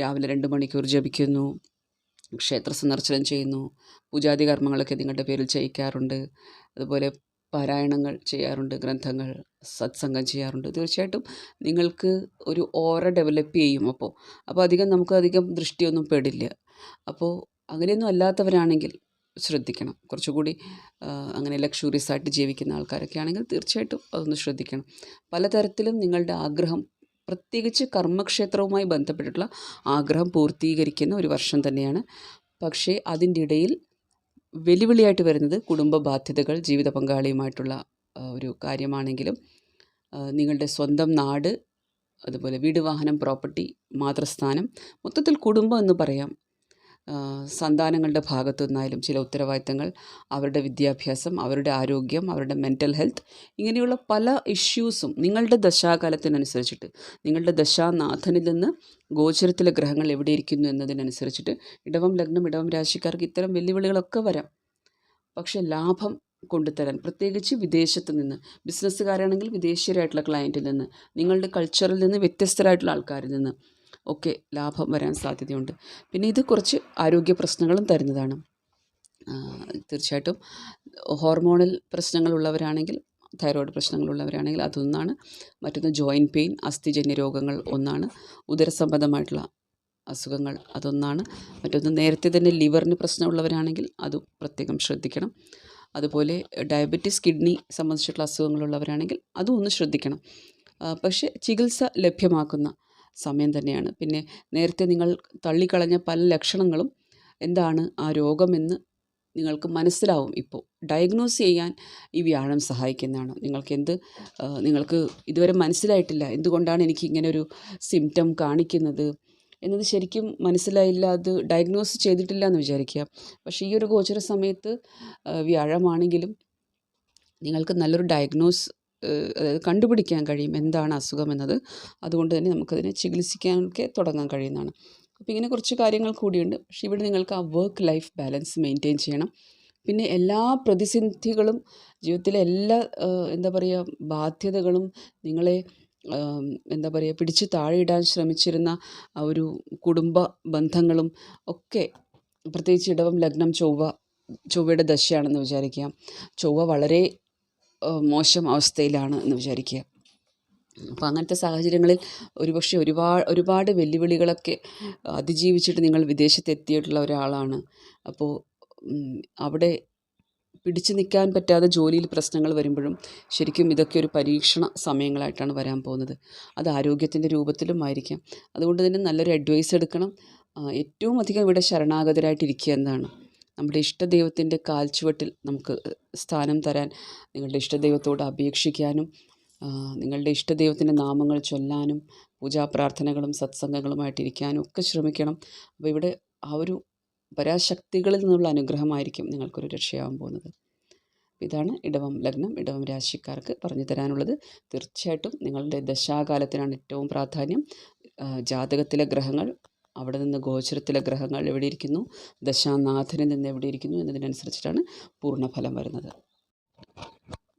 രാവിലെ 2 മണിക്കൂർ ജപിക്കുന്നു, ക്ഷേത്ര സന്ദർശനം ചെയ്യുന്നു, പൂജാതി കർമ്മങ്ങളൊക്കെ നിങ്ങളുടെ പേരിൽ ചെയ്യിക്കാറുണ്ട്, അതുപോലെ പാരായണങ്ങൾ ചെയ്യാറുണ്ട്, ഗ്രന്ഥങ്ങൾ സത്സംഗം ചെയ്യാറുണ്ട്. തീർച്ചയായിട്ടും നിങ്ങൾക്ക് ഒരു ഓറ ഡെവലപ്പ് ചെയ്യും. അപ്പോൾ നമുക്ക് ദൃഷ്ടിയൊന്നും പെടില്ല. അപ്പോൾ അങ്ങനെയൊന്നും അല്ലാത്തവരാണെങ്കിൽ ശ്രദ്ധിക്കണം. കുറച്ചുകൂടി അങ്ങനെ ലക്ഷൂറിയസ് ആയിട്ട് ജീവിക്കുന്ന ആൾക്കാരൊക്കെ ആണെങ്കിൽ തീർച്ചയായിട്ടും അതൊന്ന് ശ്രദ്ധിക്കണം. പലതരത്തിലും നിങ്ങളുടെ ആഗ്രഹം, പ്രത്യേകിച്ച് കർമ്മക്ഷേത്രവുമായി ബന്ധപ്പെട്ടിട്ടുള്ള ആഗ്രഹം പൂർത്തീകരിക്കുന്ന ഒരു വർഷം തന്നെയാണ്. പക്ഷേ അതിൻ്റെ ഇടയിൽ വെല്ലുവിളിയായിട്ട് വരുന്നത് കുടുംബ ബാധ്യതകൾ, ജീവിത പങ്കാളിയുമായിട്ടുള്ള ഒരു കാര്യമാണെങ്കിലും, നിങ്ങളുടെ സ്വന്തം നാട്, അതുപോലെ വീട്, വാഹനം, പ്രോപ്പർട്ടി, മാതൃസ്ഥാനം, മൊത്തത്തിൽ കുടുംബം എന്ന് പറയാം. സന്താനങ്ങളുടെ ഭാഗത്തു നിന്നായാലും ചില ഉത്തരവാദിത്തങ്ങൾ, അവരുടെ വിദ്യാഭ്യാസം, അവരുടെ ആരോഗ്യം, അവരുടെ മെൻ്റൽ ഹെൽത്ത്, ഇങ്ങനെയുള്ള പല ഇഷ്യൂസും നിങ്ങളുടെ ദശാകാലത്തിനനുസരിച്ചിട്ട്, നിങ്ങളുടെ ദശാനാഥനിൽ നിന്ന് ഗോചരത്തിലെ ഗ്രഹങ്ങൾ എവിടെ ഇരിക്കുന്നു എന്നതിനനുസരിച്ചിട്ട് ഇടവം ലഗ്നം, ഇടവം രാശിക്കാർക്ക് ഇത്തരം വെല്ലുവിളികളൊക്കെ വരാം. പക്ഷേ ലാഭം കൊണ്ടുതരാൻ, പ്രത്യേകിച്ച് വിദേശത്ത് നിന്ന്, ബിസിനസ്സുകാരാണെങ്കിൽ വിദേശീയരായിട്ടുള്ള ക്ലയൻറ്റിൽ നിന്ന്, നിങ്ങളുടെ കൾച്ചറിൽ നിന്ന് വ്യത്യസ്തരായിട്ടുള്ള ആൾക്കാരിൽ നിന്ന് ഒക്കെ ലാഭം വരാൻ സാധ്യതയുണ്ട്. പിന്നെ ഇത് കുറച്ച് ആരോഗ്യ പ്രശ്നങ്ങളും തരുന്നതാണ്. തീർച്ചയായിട്ടും ഹോർമോണൽ പ്രശ്നങ്ങളുള്ളവരാണെങ്കിൽ, തൈറോയ്ഡ് പ്രശ്നങ്ങളുള്ളവരാണെങ്കിൽ അതൊന്നാണ്. മറ്റൊന്ന് ജോയിൻറ്റ് പെയിൻ, അസ്ഥിജന്യ രോഗങ്ങൾ ഒന്നാണ്. ഉദരസംബന്ധമായിട്ടുള്ള അസുഖങ്ങൾ അതൊന്നാണ്. മറ്റൊന്ന് നേരത്തെ തന്നെ ലിവറിന് പ്രശ്നമുള്ളവരാണെങ്കിൽ അതും പ്രത്യേകം ശ്രദ്ധിക്കണം. അതുപോലെ ഡയബറ്റിസ്, കിഡ്നി സംബന്ധിച്ചിട്ടുള്ള അസുഖങ്ങളുള്ളവരാണെങ്കിൽ അതും ഒന്ന് ശ്രദ്ധിക്കണം. പക്ഷേ ചികിത്സ ലഭ്യമാക്കുന്ന സമയം തന്നെയാണ്. പിന്നെ നേരത്തെ നിങ്ങൾ തള്ളിക്കളഞ്ഞ പല ലക്ഷണങ്ങളും എന്താണ് ആ രോഗമെന്ന് നിങ്ങൾക്ക് മനസ്സിലാവും. ഇപ്പോൾ ഡയഗ്നോസ് ചെയ്യാൻ ഈ വ്യാഴം സഹായിക്കുന്നതാണ്. നിങ്ങൾക്ക് ഇതുവരെ മനസ്സിലായിട്ടില്ല, എന്തുകൊണ്ടാണ് എനിക്ക് ഇങ്ങനെ ഒരു സിംറ്റം കാണിക്കുന്നത് എന്നത് ശരിക്കും മനസ്സിലായില്ല, അത് ഡയഗ്നോസ് ചെയ്തിട്ടില്ല എന്ന് വിചാരിക്കുക. പക്ഷേ ഈ ഒരു ഗോചര സമയത്ത് വ്യാഴമാണെങ്കിലും നിങ്ങൾക്ക് നല്ലൊരു അതായത് കണ്ടുപിടിക്കാൻ കഴിയും എന്താണ് അസുഖമെന്നത്. അതുകൊണ്ട് തന്നെ നമുക്കതിനെ ചികിത്സിക്കാനൊക്കെ തുടങ്ങാൻ കഴിയുന്നതാണ്. അപ്പോൾ ഇങ്ങനെ കുറച്ച് കാര്യങ്ങൾ കൂടിയുണ്ട്. പക്ഷേ ഇവിടെ നിങ്ങൾക്ക് ആ വർക്ക് ലൈഫ് ബാലൻസ് മെയിൻറ്റെയിൻ ചെയ്യണം. പിന്നെ എല്ലാ പ്രതിസന്ധികളും, ജീവിതത്തിലെ എല്ലാ ബാധ്യതകളും നിങ്ങളെ പിടിച്ച് താഴെയിടാൻ ശ്രമിച്ചിരുന്ന ആ ഒരു കുടുംബ ബന്ധങ്ങളും ഒക്കെ, പ്രത്യേകിച്ച് ഇടവം ലഗ്നം ചൊവ്വയുടെ ദശയാണെന്ന് വിചാരിക്കുക. ചൊവ്വ വളരെ മോശം അവസ്ഥയിലാണ് എന്ന് വിചാരിക്കുക. അപ്പോൾ അങ്ങനത്തെ സാഹചര്യങ്ങളിൽ ഒരുപക്ഷെ ഒരുപാട് വെല്ലുവിളികളൊക്കെ അതിജീവിച്ചിട്ട് നിങ്ങൾ വിദേശത്തെത്തിയിട്ടുള്ള ഒരാളാണ്. അപ്പോൾ അവിടെ പിടിച്ചു നിൽക്കാൻ പറ്റാതെ ജോലിയിൽ പ്രശ്നങ്ങൾ വരുമ്പോഴും ശരിക്കും ഇതൊക്കെ ഒരു പരീക്ഷണ സമയങ്ങളായിട്ടാണ് വരാൻ പോകുന്നത്. അത് ആരോഗ്യത്തിൻ്റെ രൂപത്തിലും ആയിരിക്കാം. അതുകൊണ്ട് തന്നെ നല്ലൊരു അഡ്വൈസ് എടുക്കണം. ഏറ്റവും അധികം ഇവിടെ ശരണാഗതരായിട്ടിരിക്കുക എന്നതാണ്. നമ്മുടെ ഇഷ്ടദൈവത്തിൻ്റെ കാൽച്ചുവട്ടിൽ നമുക്ക് സ്ഥാനം തരാൻ, നിങ്ങളുടെ ഇഷ്ടദൈവത്തോട് അപേക്ഷിക്കാനും, നിങ്ങളുടെ ഇഷ്ടദൈവത്തിൻ്റെ നാമങ്ങൾ ചൊല്ലാനും, പൂജാപ്രാർത്ഥനകളും സത്സംഗങ്ങളുമായിട്ടിരിക്കാനും ഒക്കെ ശ്രമിക്കണം. അപ്പോൾ ഇവിടെ ആ ഒരു പരാശക്തികളിൽ നിന്നുള്ള അനുഗ്രഹമായിരിക്കും നിങ്ങൾക്കൊരു രക്ഷയാവാൻ പോകുന്നത്. ഇതാണ് ഇടവം ലഗ്നം, ഇടവം രാശിക്കാർക്ക് പറഞ്ഞു തരാനുള്ളത്. തീർച്ചയായിട്ടും നിങ്ങളുടെ ദശാകാലത്തിനാണ് ഏറ്റവും പ്രാധാന്യം. ജാതകത്തിലെ ഗ്രഹങ്ങൾ അവിടെ നിന്ന് ഗോചരത്തിലെ ഗ്രഹങ്ങൾ എവിടെ ഇരിക്കുന്നു, ദശാനാഥനിൽ നിന്ന് എവിടെ ഇരിക്കുന്നു എന്നതിനനുസരിച്ചിട്ടാണ് പൂർണ്ണഫലം വരുന്നത്.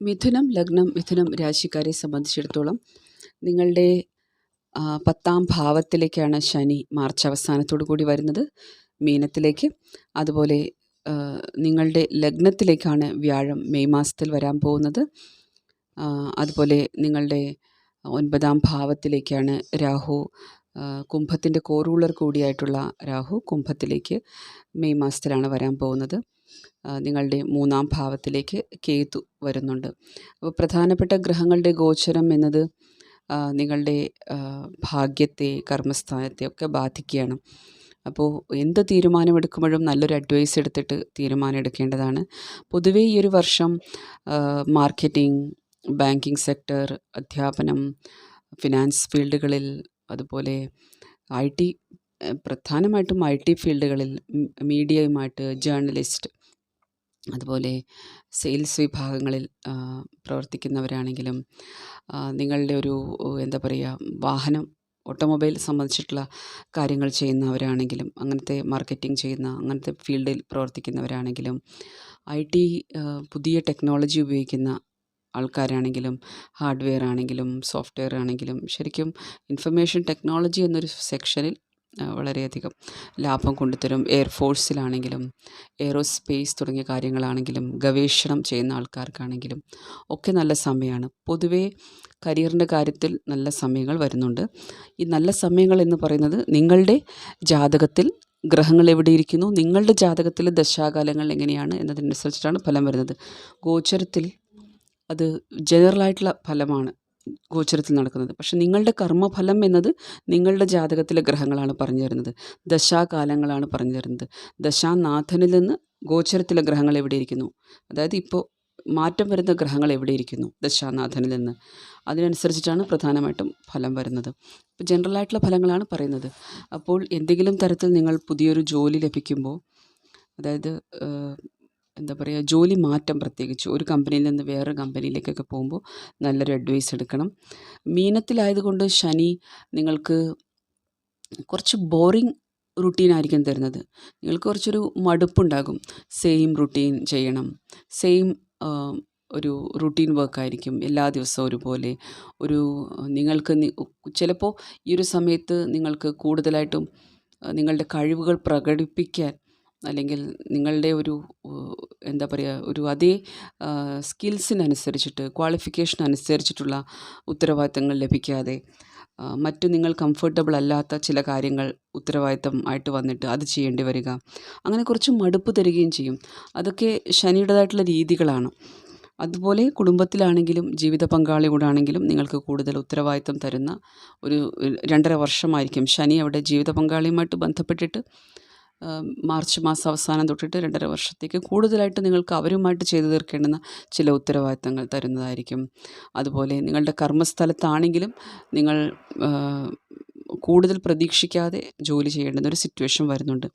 മിഥുനം രാശിക്കാരെ സംബന്ധിച്ചിടത്തോളം നിങ്ങളുടെ 10ാം ഭാവത്തിലേക്കാണ് ശനി മാർച്ച് അവസാനത്തോടു കൂടി വരുന്നത്, മീനത്തിലേക്ക്. അതുപോലെ നിങ്ങളുടെ ലഗ്നത്തിലേക്കാണ് വ്യാഴം മെയ് മാസത്തിൽ വരാൻ പോകുന്നത്. അതുപോലെ നിങ്ങളുടെ 9ാം ഭാവത്തിലേക്കാണ് രാഹു, കുംഭത്തിൻ്റെ കോറൂളർ കൂടിയായിട്ടുള്ള രാഹു കുംഭത്തിലേക്ക് മെയ് മാസത്തിലാണ് വരാൻ പോകുന്നത്. നിങ്ങളുടെ 3ാം ഭാവത്തിലേക്ക് കേതു വരുന്നുണ്ട്. അപ്പോൾ പ്രധാനപ്പെട്ട ഗ്രഹങ്ങളുടെ ഗോചരം എന്നത് നിങ്ങളുടെ ഭാഗ്യത്തെ, കർമ്മസ്ഥാനത്തെ ഒക്കെ ബാധിക്കുകയാണ്. അപ്പോൾ എന്ത് തീരുമാനമെടുക്കുമ്പോഴും നല്ലൊരു അഡ്വൈസ് എടുത്തിട്ട് തീരുമാനം എടുക്കേണ്ടതാണ്. പൊതുവേ ഈ ഒരു വർഷം മാർക്കറ്റിംഗ്, ബാങ്കിങ് സെക്ടർ, അധ്യാപനം, ഫിനാൻസ് ഫീൽഡുകളിൽ, അതുപോലെ IT, പ്രധാനമായിട്ടും IT ഫീൽഡുകളിൽ, മീഡിയയുമായിട്ട്, ജേർണലിസ്റ്റ്, അതുപോലെ സെയിൽസ് വിഭാഗങ്ങളിൽ പ്രവർത്തിക്കുന്നവരാണെങ്കിലും, നിങ്ങളുടെ ഒരു എന്താ പറയുക, വാഹനം, ഓട്ടോമൊബൈൽ സംബന്ധിച്ചിട്ടുള്ള കാര്യങ്ങൾ ചെയ്യുന്നവരാണെങ്കിലും, അങ്ങനത്തെ മാർക്കറ്റിംഗ് ചെയ്യുന്ന അങ്ങനത്തെ ഫീൽഡിൽ പ്രവർത്തിക്കുന്നവരാണെങ്കിലും, IT, പുതിയ ടെക്നോളജി ഉപയോഗിക്കുന്ന ആൾക്കാരാണെങ്കിലും, ഹാർഡ്വെയർ ആണെങ്കിലും സോഫ്റ്റ്വെയർ ആണെങ്കിലും, ശരിക്കും ഇൻഫർമേഷൻ ടെക്നോളജി എന്നൊരു സെക്ഷനിൽ വളരെയധികം ലാഭം കൊണ്ടുതരും. എയർഫോഴ്സിലാണെങ്കിലും, എയ്റോസ്പേസ് തുടങ്ങിയ കാര്യങ്ങളാണെങ്കിലും, ഗവേഷണം ചെയ്യുന്ന ആൾക്കാർക്കാണെങ്കിലും ഒക്കെ നല്ല സമയമാണ്. പൊതുവേ കരിയറിൻ്റെ കാര്യത്തിൽ നല്ല സമയങ്ങൾ വരുന്നുണ്ട്. ഈ നല്ല സമയങ്ങൾ എന്ന് പറയുന്നത് നിങ്ങളുടെ ജാതകത്തിൽ ഗ്രഹങ്ങൾ എവിടെ ഇരിക്കുന്നു, നിങ്ങളുടെ ജാതകത്തിൽ ദശാകാലങ്ങൾ എങ്ങനെയാണ് എന്നതിനനുസരിച്ചിട്ടാണ് ഫലം വരുന്നത്. ഗോചരത്തിൽ അത് ജനറലായിട്ടുള്ള ഫലമാണ് ഗോചരത്തിൽ നടക്കുന്നത്. പക്ഷെ നിങ്ങളുടെ കർമ്മഫലം എന്നത് നിങ്ങളുടെ ജാതകത്തിലെ ഗ്രഹങ്ങളാണ് പറഞ്ഞു തരുന്നത്, ദശാകാലങ്ങളാണ് പറഞ്ഞു തരുന്നത്. ദശാനാഥനിൽ നിന്ന് ഗോചരത്തിലെ ഗ്രഹങ്ങൾ എവിടെ ഇരിക്കുന്നു, അതായത് ഇപ്പോൾ മാറ്റം വരുന്ന ഗ്രഹങ്ങൾ എവിടെ ഇരിക്കുന്നു ദശാനാഥനിൽ നിന്ന്, അതിനനുസരിച്ചിട്ടാണ് പ്രധാനമായിട്ടും ഫലം വരുന്നത്. ഇപ്പോൾ ജനറലായിട്ടുള്ള ഫലങ്ങളാണ് പറയുന്നത്. അപ്പോൾ എന്തെങ്കിലും തരത്തിൽ നിങ്ങൾ പുതിയൊരു ജോലി ലഭിക്കുമ്പോൾ, അതായത് എന്താ പറയുക, ജോലി മാറ്റം, പ്രത്യേകിച്ച് ഒരു കമ്പനിയിൽ നിന്ന് വേറൊരു കമ്പനിയിലേക്കൊക്കെ പോകുമ്പോൾ നല്ലൊരു അഡ്വൈസ് എടുക്കണം. മീനത്തിലായതുകൊണ്ട് ശനി നിങ്ങൾക്ക് കുറച്ച് ബോറിങ് റുട്ടീനായിരിക്കും തരുന്നത്. നിങ്ങൾക്ക് കുറച്ചൊരു മടുപ്പുണ്ടാകും. സെയിം റുട്ടീൻ ചെയ്യണം, സെയിം ഒരു റുട്ടീൻ വർക്കായിരിക്കും എല്ലാ ദിവസവും ഒരുപോലെ. നിങ്ങൾക്ക് ചിലപ്പോൾ ഈ ഒരു സമയത്ത് നിങ്ങൾക്ക് കൂടുതലായിട്ടും നിങ്ങളുടെ കഴിവുകൾ പ്രകടിപ്പിക്കാൻ, അല്ലെങ്കിൽ നിങ്ങളുടെ ഒരു എന്താ പറയുക, ഒരു അതേ സ്കിൽസിനനുസരിച്ചിട്ട്, ക്വാളിഫിക്കേഷൻ അനുസരിച്ചിട്ടുള്ള ഉത്തരവാദിത്തങ്ങൾ ലഭിക്കാതെ, മറ്റു നിങ്ങൾ കംഫർട്ടബിൾ അല്ലാത്ത ചില കാര്യങ്ങൾ ഉത്തരവാദിത്തം ആയിട്ട് വന്നിട്ട് അത് ചെയ്യേണ്ടി വരിക, അങ്ങനെ കുറച്ച് മടുപ്പ് തരികയും ചെയ്യും. അതൊക്കെ ശനിയുടേതായിട്ടുള്ള രീതികളാണ്. അതുപോലെ കുടുംബത്തിലാണെങ്കിലും ജീവിത പങ്കാളിയോടാണെങ്കിലും നിങ്ങൾക്ക് കൂടുതൽ ഉത്തരവാദിത്തം തരുന്ന ഒരു 2.5 വർഷമായിരിക്കും ശനി അവിടെ ജീവിത പങ്കാളിയുമായിട്ട് ബന്ധപ്പെട്ടിട്ട് മാർച്ച് മാസം അവസാനം തൊട്ടിട്ട് 2.5 വർഷത്തേക്ക് കൂടുതലായിട്ട് നിങ്ങൾക്ക് അവരുമായിട്ട് ചെയ്തു തീർക്കേണ്ടുന്ന ചില ഉത്തരവാദിത്തങ്ങൾ തരുന്നതായിരിക്കും. അതുപോലെ നിങ്ങളുടെ കർമ്മസ്ഥലത്താണെങ്കിലും നിങ്ങൾ കൂടുതൽ പ്രതീക്ഷിക്കാതെ ജോലി ചെയ്യേണ്ടുന്ന ഒരു സിറ്റുവേഷൻ വരുന്നുണ്ട്.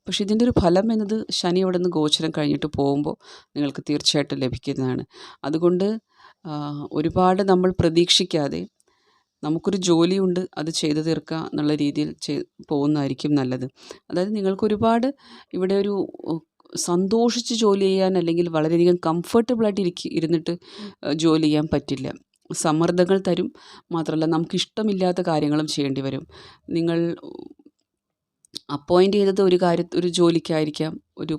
പക്ഷേ ഇതിൻ്റെ ഒരു ഫലം എന്നത് ശനി അവിടെ നിന്ന് ഗോചരം കഴിഞ്ഞിട്ട് പോകുമ്പോൾ നിങ്ങൾക്ക് തീർച്ചയായിട്ടും ലഭിക്കുന്നതാണ്. അതുകൊണ്ട് ഒരുപാട് നമ്മൾ പ്രതീക്ഷിക്കാതെ നമുക്കൊരു ജോലിയുണ്ട്, അത് ചെയ്തു തീർക്കുക എന്നുള്ള രീതിയിൽ പോകുന്നതായിരിക്കും നല്ലത്. അതായത് നിങ്ങൾക്കൊരുപാട് ഇവിടെ ഒരു സന്തോഷിച്ച് ജോലി ചെയ്യാൻ, അല്ലെങ്കിൽ വളരെയധികം കംഫർട്ടബിളായിട്ട് ഇരുന്നിട്ട് ജോലി ചെയ്യാൻ പറ്റില്ല. സമ്മർദ്ദങ്ങൾ തരും. മാത്രമല്ല നമുക്കിഷ്ടമില്ലാത്ത കാര്യങ്ങളും ചെയ്യേണ്ടി വരും. നിങ്ങൾ അപ്പോയിൻ്റ് ചെയ്തത് ഒരു ജോലിക്കായിരിക്കാം,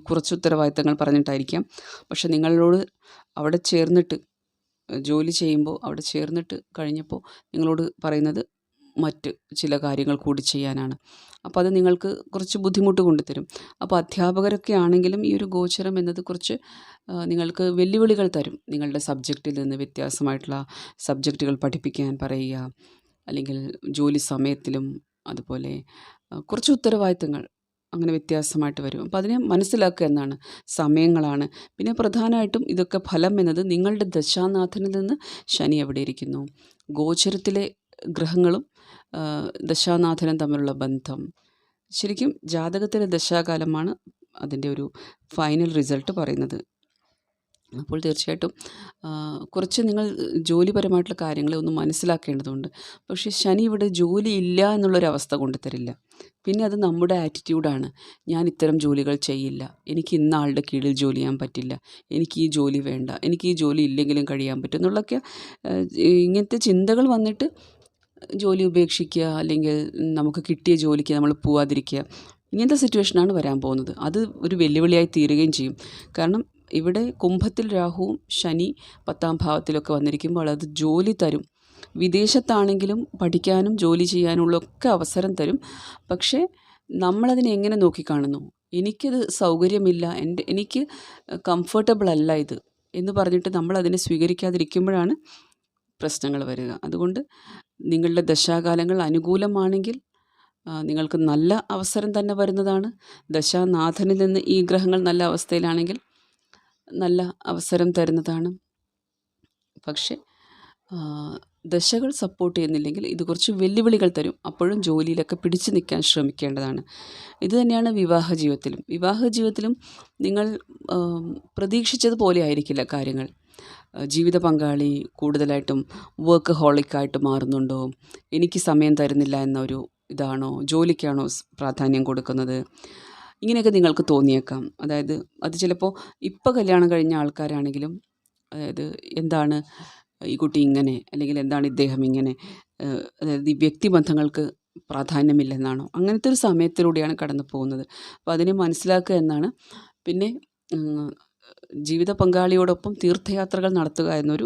കുറച്ച് ഉത്തരവാദിത്തങ്ങൾ പറഞ്ഞിട്ടായിരിക്കാം. പക്ഷെ നിങ്ങളോട് അവിടെ ചേർന്നിട്ട് ജോലി ചെയ്യുമ്പോൾ, അവിടെ ചേർന്നിട്ട് കഴിഞ്ഞപ്പോൾ നിങ്ങളോട് പറയുന്നത് മറ്റ് ചില കാര്യങ്ങൾ കൂടി ചെയ്യാനാണ്. അപ്പോൾ അത് നിങ്ങൾക്ക് കുറച്ച് ബുദ്ധിമുട്ട് കൊണ്ടുതരും. അപ്പോൾ അധ്യാപകരൊക്കെ ആണെങ്കിലും ഈ ഒരു ഗോചരം എന്നത് കുറച്ച് നിങ്ങൾക്ക് വെല്ലുവിളികൾ തരും. നിങ്ങളുടെ സബ്ജക്റ്റിൽ നിന്ന് വ്യത്യാസമായിട്ടുള്ള സബ്ജക്റ്റുകൾ പഠിപ്പിക്കാൻ പറയുക, അല്ലെങ്കിൽ ജോലി സമയത്തിലും അതുപോലെ കുറച്ച് ഉത്തരവാദിത്തങ്ങൾ അങ്ങനെ വ്യത്യാസമായിട്ട് വരും. അപ്പോൾ അതിനെ മനസ്സിലാക്കുക എന്നാണ്, സമയങ്ങളാണ്. പിന്നെ പ്രധാനമായിട്ടും ഇതൊക്കെ ഫലം എന്നത് നിങ്ങളുടെ ദശാനാഥനിൽ നിന്ന് ശനി എവിടെ ഇരിക്കുന്നു, ഗോചരത്തിലെ ഗ്രഹങ്ങളും ദശാനാഥനും തമ്മിലുള്ള ബന്ധം, ശരിക്കും ജാതകത്തിലെ ദശാകാലമാണ് അതിൻ്റെ ഒരു ഫൈനൽ റിസൾട്ട് പറയുന്നത്. അപ്പോൾ തീർച്ചയായിട്ടും കുറച്ച് നിങ്ങൾ ജോലിപരമായിട്ടുള്ള കാര്യങ്ങളെ ഒന്ന് മനസ്സിലാക്കേണ്ടതുണ്ട്. പക്ഷേ ശനി ഇവിടെ ജോലി ഇല്ല എന്നുള്ളൊരവസ്ഥ കൊണ്ടുതരില്ല. പിന്നെ അത് നമ്മുടെ ആറ്റിറ്റ്യൂഡാണ്. ഞാൻ ഇത്തരം ജോലികൾ ചെയ്യില്ല, എനിക്ക് ഇന്ന ആളുടെ കീഴിൽ ജോലി ചെയ്യാൻ പറ്റില്ല, എനിക്ക് ഈ ജോലി വേണ്ട, എനിക്ക് ഈ ജോലി ഇല്ലെങ്കിലും കഴിയാൻ പറ്റും എന്നുള്ളതൊക്കെ ഇങ്ങനത്തെ ചിന്തകൾ വന്നിട്ട് ജോലി ഉപേക്ഷിക്കുക, അല്ലെങ്കിൽ നമുക്ക് കിട്ടിയ ജോലിക്ക് നമ്മൾ പോവാതിരിക്കുക, ഇങ്ങനത്തെ സിറ്റുവേഷനാണ് വരാൻ പോകുന്നത്. അത് ഒരു വെല്ലുവിളിയായി തീരുകയും ചെയ്യും. കാരണം ഇവിടെ കുംഭത്തിൽ രാഹുവും ശനി 10ാം ഭാവത്തിലൊക്കെ വന്നിരിക്കുമ്പോൾ അത് ജോലി തരും. വിദേശത്താണെങ്കിലും പഠിക്കാനും ജോലി ചെയ്യാനുള്ളൊക്കെ അവസരം തരും. പക്ഷേ നമ്മളതിനെ എങ്ങനെ നോക്കിക്കാണുന്നു, എനിക്കത് സൗകര്യമില്ല, എനിക്ക് കംഫർട്ടബിൾ അല്ല ഇത് എന്ന് പറഞ്ഞിട്ട് നമ്മളതിനെ സ്വീകരിക്കാതിരിക്കുമ്പോഴാണ് പ്രശ്നങ്ങൾ വരിക. അതുകൊണ്ട് നിങ്ങളുടെ ദശാകാലങ്ങൾ അനുകൂലമാണെങ്കിൽ നിങ്ങൾക്ക് നല്ല അവസരം തന്നെ വരുന്നതാണ്. ദശാനാഥനിൽ നിന്ന് ഈ ഗ്രഹങ്ങൾ നല്ല അവസ്ഥയിലാണെങ്കിൽ നല്ല അവസരം തരുന്നതാണ്. പക്ഷേ ദശകൾ സപ്പോർട്ട് ചെയ്യുന്നില്ലെങ്കിൽ ഇത് കുറച്ച് വെല്ലുവിളികൾ തരും. അപ്പോഴും ജോലിയിലൊക്കെ പിടിച്ചു നിൽക്കാൻ ശ്രമിക്കേണ്ടതാണ്. ഇത് തന്നെയാണ് വിവാഹ ജീവിതത്തിലും നിങ്ങൾ പ്രതീക്ഷിച്ചതുപോലെ ആയിരിക്കില്ല കാര്യങ്ങൾ. ജീവിത പങ്കാളി കൂടുതലായിട്ടും വർക്ക് ഹോളിക്കായിട്ട് മാറുന്നുണ്ടോ, എനിക്ക് സമയം തരുന്നില്ല എന്നൊരു ഇതാണോ, ജോലിക്കാണോ പ്രാധാന്യം കൊടുക്കുന്നത്, ഇങ്ങനെയൊക്കെ നിങ്ങൾക്ക് തോന്നിയേക്കാം. അതായത് അത് ചിലപ്പോൾ ഇപ്പോൾ കല്യാണം കഴിഞ്ഞ ആൾക്കാരാണെങ്കിലും, അതായത് എന്താണ് ഈ കുട്ടി ഇങ്ങനെ, അല്ലെങ്കിൽ എന്താണ് ഇദ്ദേഹം ഇങ്ങനെ, അതായത് ഈ വ്യക്തിബന്ധങ്ങൾക്ക് പ്രാധാന്യമില്ലെന്നാണോ, അങ്ങനത്തെ ഒരു സമയത്തിലൂടെയാണ് കടന്നു പോകുന്നത്. അപ്പോൾ അതിനെ മനസ്സിലാക്കുക എന്നാണ്. പിന്നെ ജീവിത പങ്കാളിയോടൊപ്പം തീർത്ഥയാത്രകൾ നടത്തുക എന്നൊരു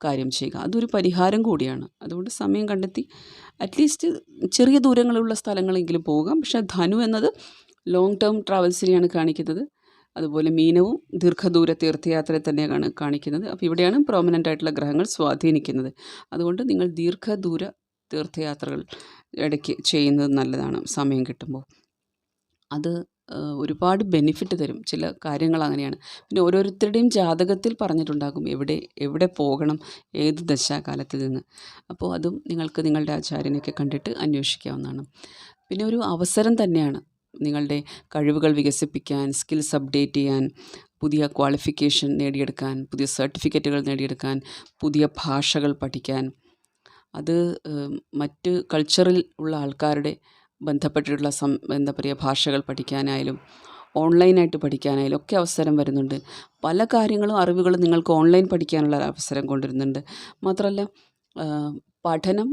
കാര്യം ചെയ്യുക, അതൊരു പരിഹാരം കൂടിയാണ്. അതുകൊണ്ട് സമയം കണ്ടെത്തി അറ്റ്ലീസ്റ്റ് ചെറിയ ദൂരങ്ങളുള്ള സ്ഥലങ്ങളെങ്കിലും പോകാം. പക്ഷേ ധനു എന്നത് ലോങ് ടേം ട്രാവൽസിനെയാണ് കാണിക്കുന്നത്. അതുപോലെ മീനവും ദീർഘദൂര തീർത്ഥയാത്രയെ തന്നെയാണ് കാണിക്കുന്നത്. അപ്പോൾ ഇവിടെയാണ് പ്രോമിനൻ്റ് ആയിട്ടുള്ള ഗ്രഹങ്ങൾ സ്വാധീനിക്കുന്നത്. അതുകൊണ്ട് നിങ്ങൾ ദീർഘദൂര തീർത്ഥയാത്രകൾ ഇടയ്ക്ക് ചെയ്യുന്നത് നല്ലതാണ്. സമയം കിട്ടുമ്പോൾ അത് ഒരുപാട് ബെനിഫിറ്റ് തരും. ചില കാര്യങ്ങൾ അങ്ങനെയാണ്. പിന്നെ ഓരോരുത്തരുടെയും ജാതകത്തിൽ പറഞ്ഞിട്ടുണ്ടാകും എവിടെ പോകണം, ഏത് ദശാകാലത്തിൽ നിന്ന്. അപ്പോൾ അതും നിങ്ങൾക്ക് നിങ്ങളുടെ ആചാര്യനെയൊക്കെ കണ്ടിട്ട് അന്വേഷിക്കാവുന്നതാണ്. പിന്നെ ഒരു അവസരം തന്നെയാണ് നിങ്ങളുടെ കഴിവുകൾ വികസിപ്പിക്കാൻ, സ്കിൽസ് അപ്ഡേറ്റ് ചെയ്യാൻ, പുതിയ ക്വാളിഫിക്കേഷൻ നേടിയെടുക്കാൻ, പുതിയ സർട്ടിഫിക്കറ്റുകൾ നേടിയെടുക്കാൻ, പുതിയ ഭാഷകൾ പഠിക്കാൻ, അത് മറ്റ് കൾച്ചറിൽ ഉള്ള ആൾക്കാരുടെ ബന്ധപ്പെട്ടിട്ടുള്ള ഭാഷകൾ പഠിക്കാനായാലും ഓൺലൈനായിട്ട് പഠിക്കാനായാലും ഒക്കെ അവസരം വരുന്നുണ്ട്. പല കാര്യങ്ങളും അറിവുകളും നിങ്ങൾക്ക് ഓൺലൈൻ പഠിക്കാനുള്ള അവസരം കൊണ്ടുവരുന്നുണ്ട്. മാത്രമല്ല പഠനം,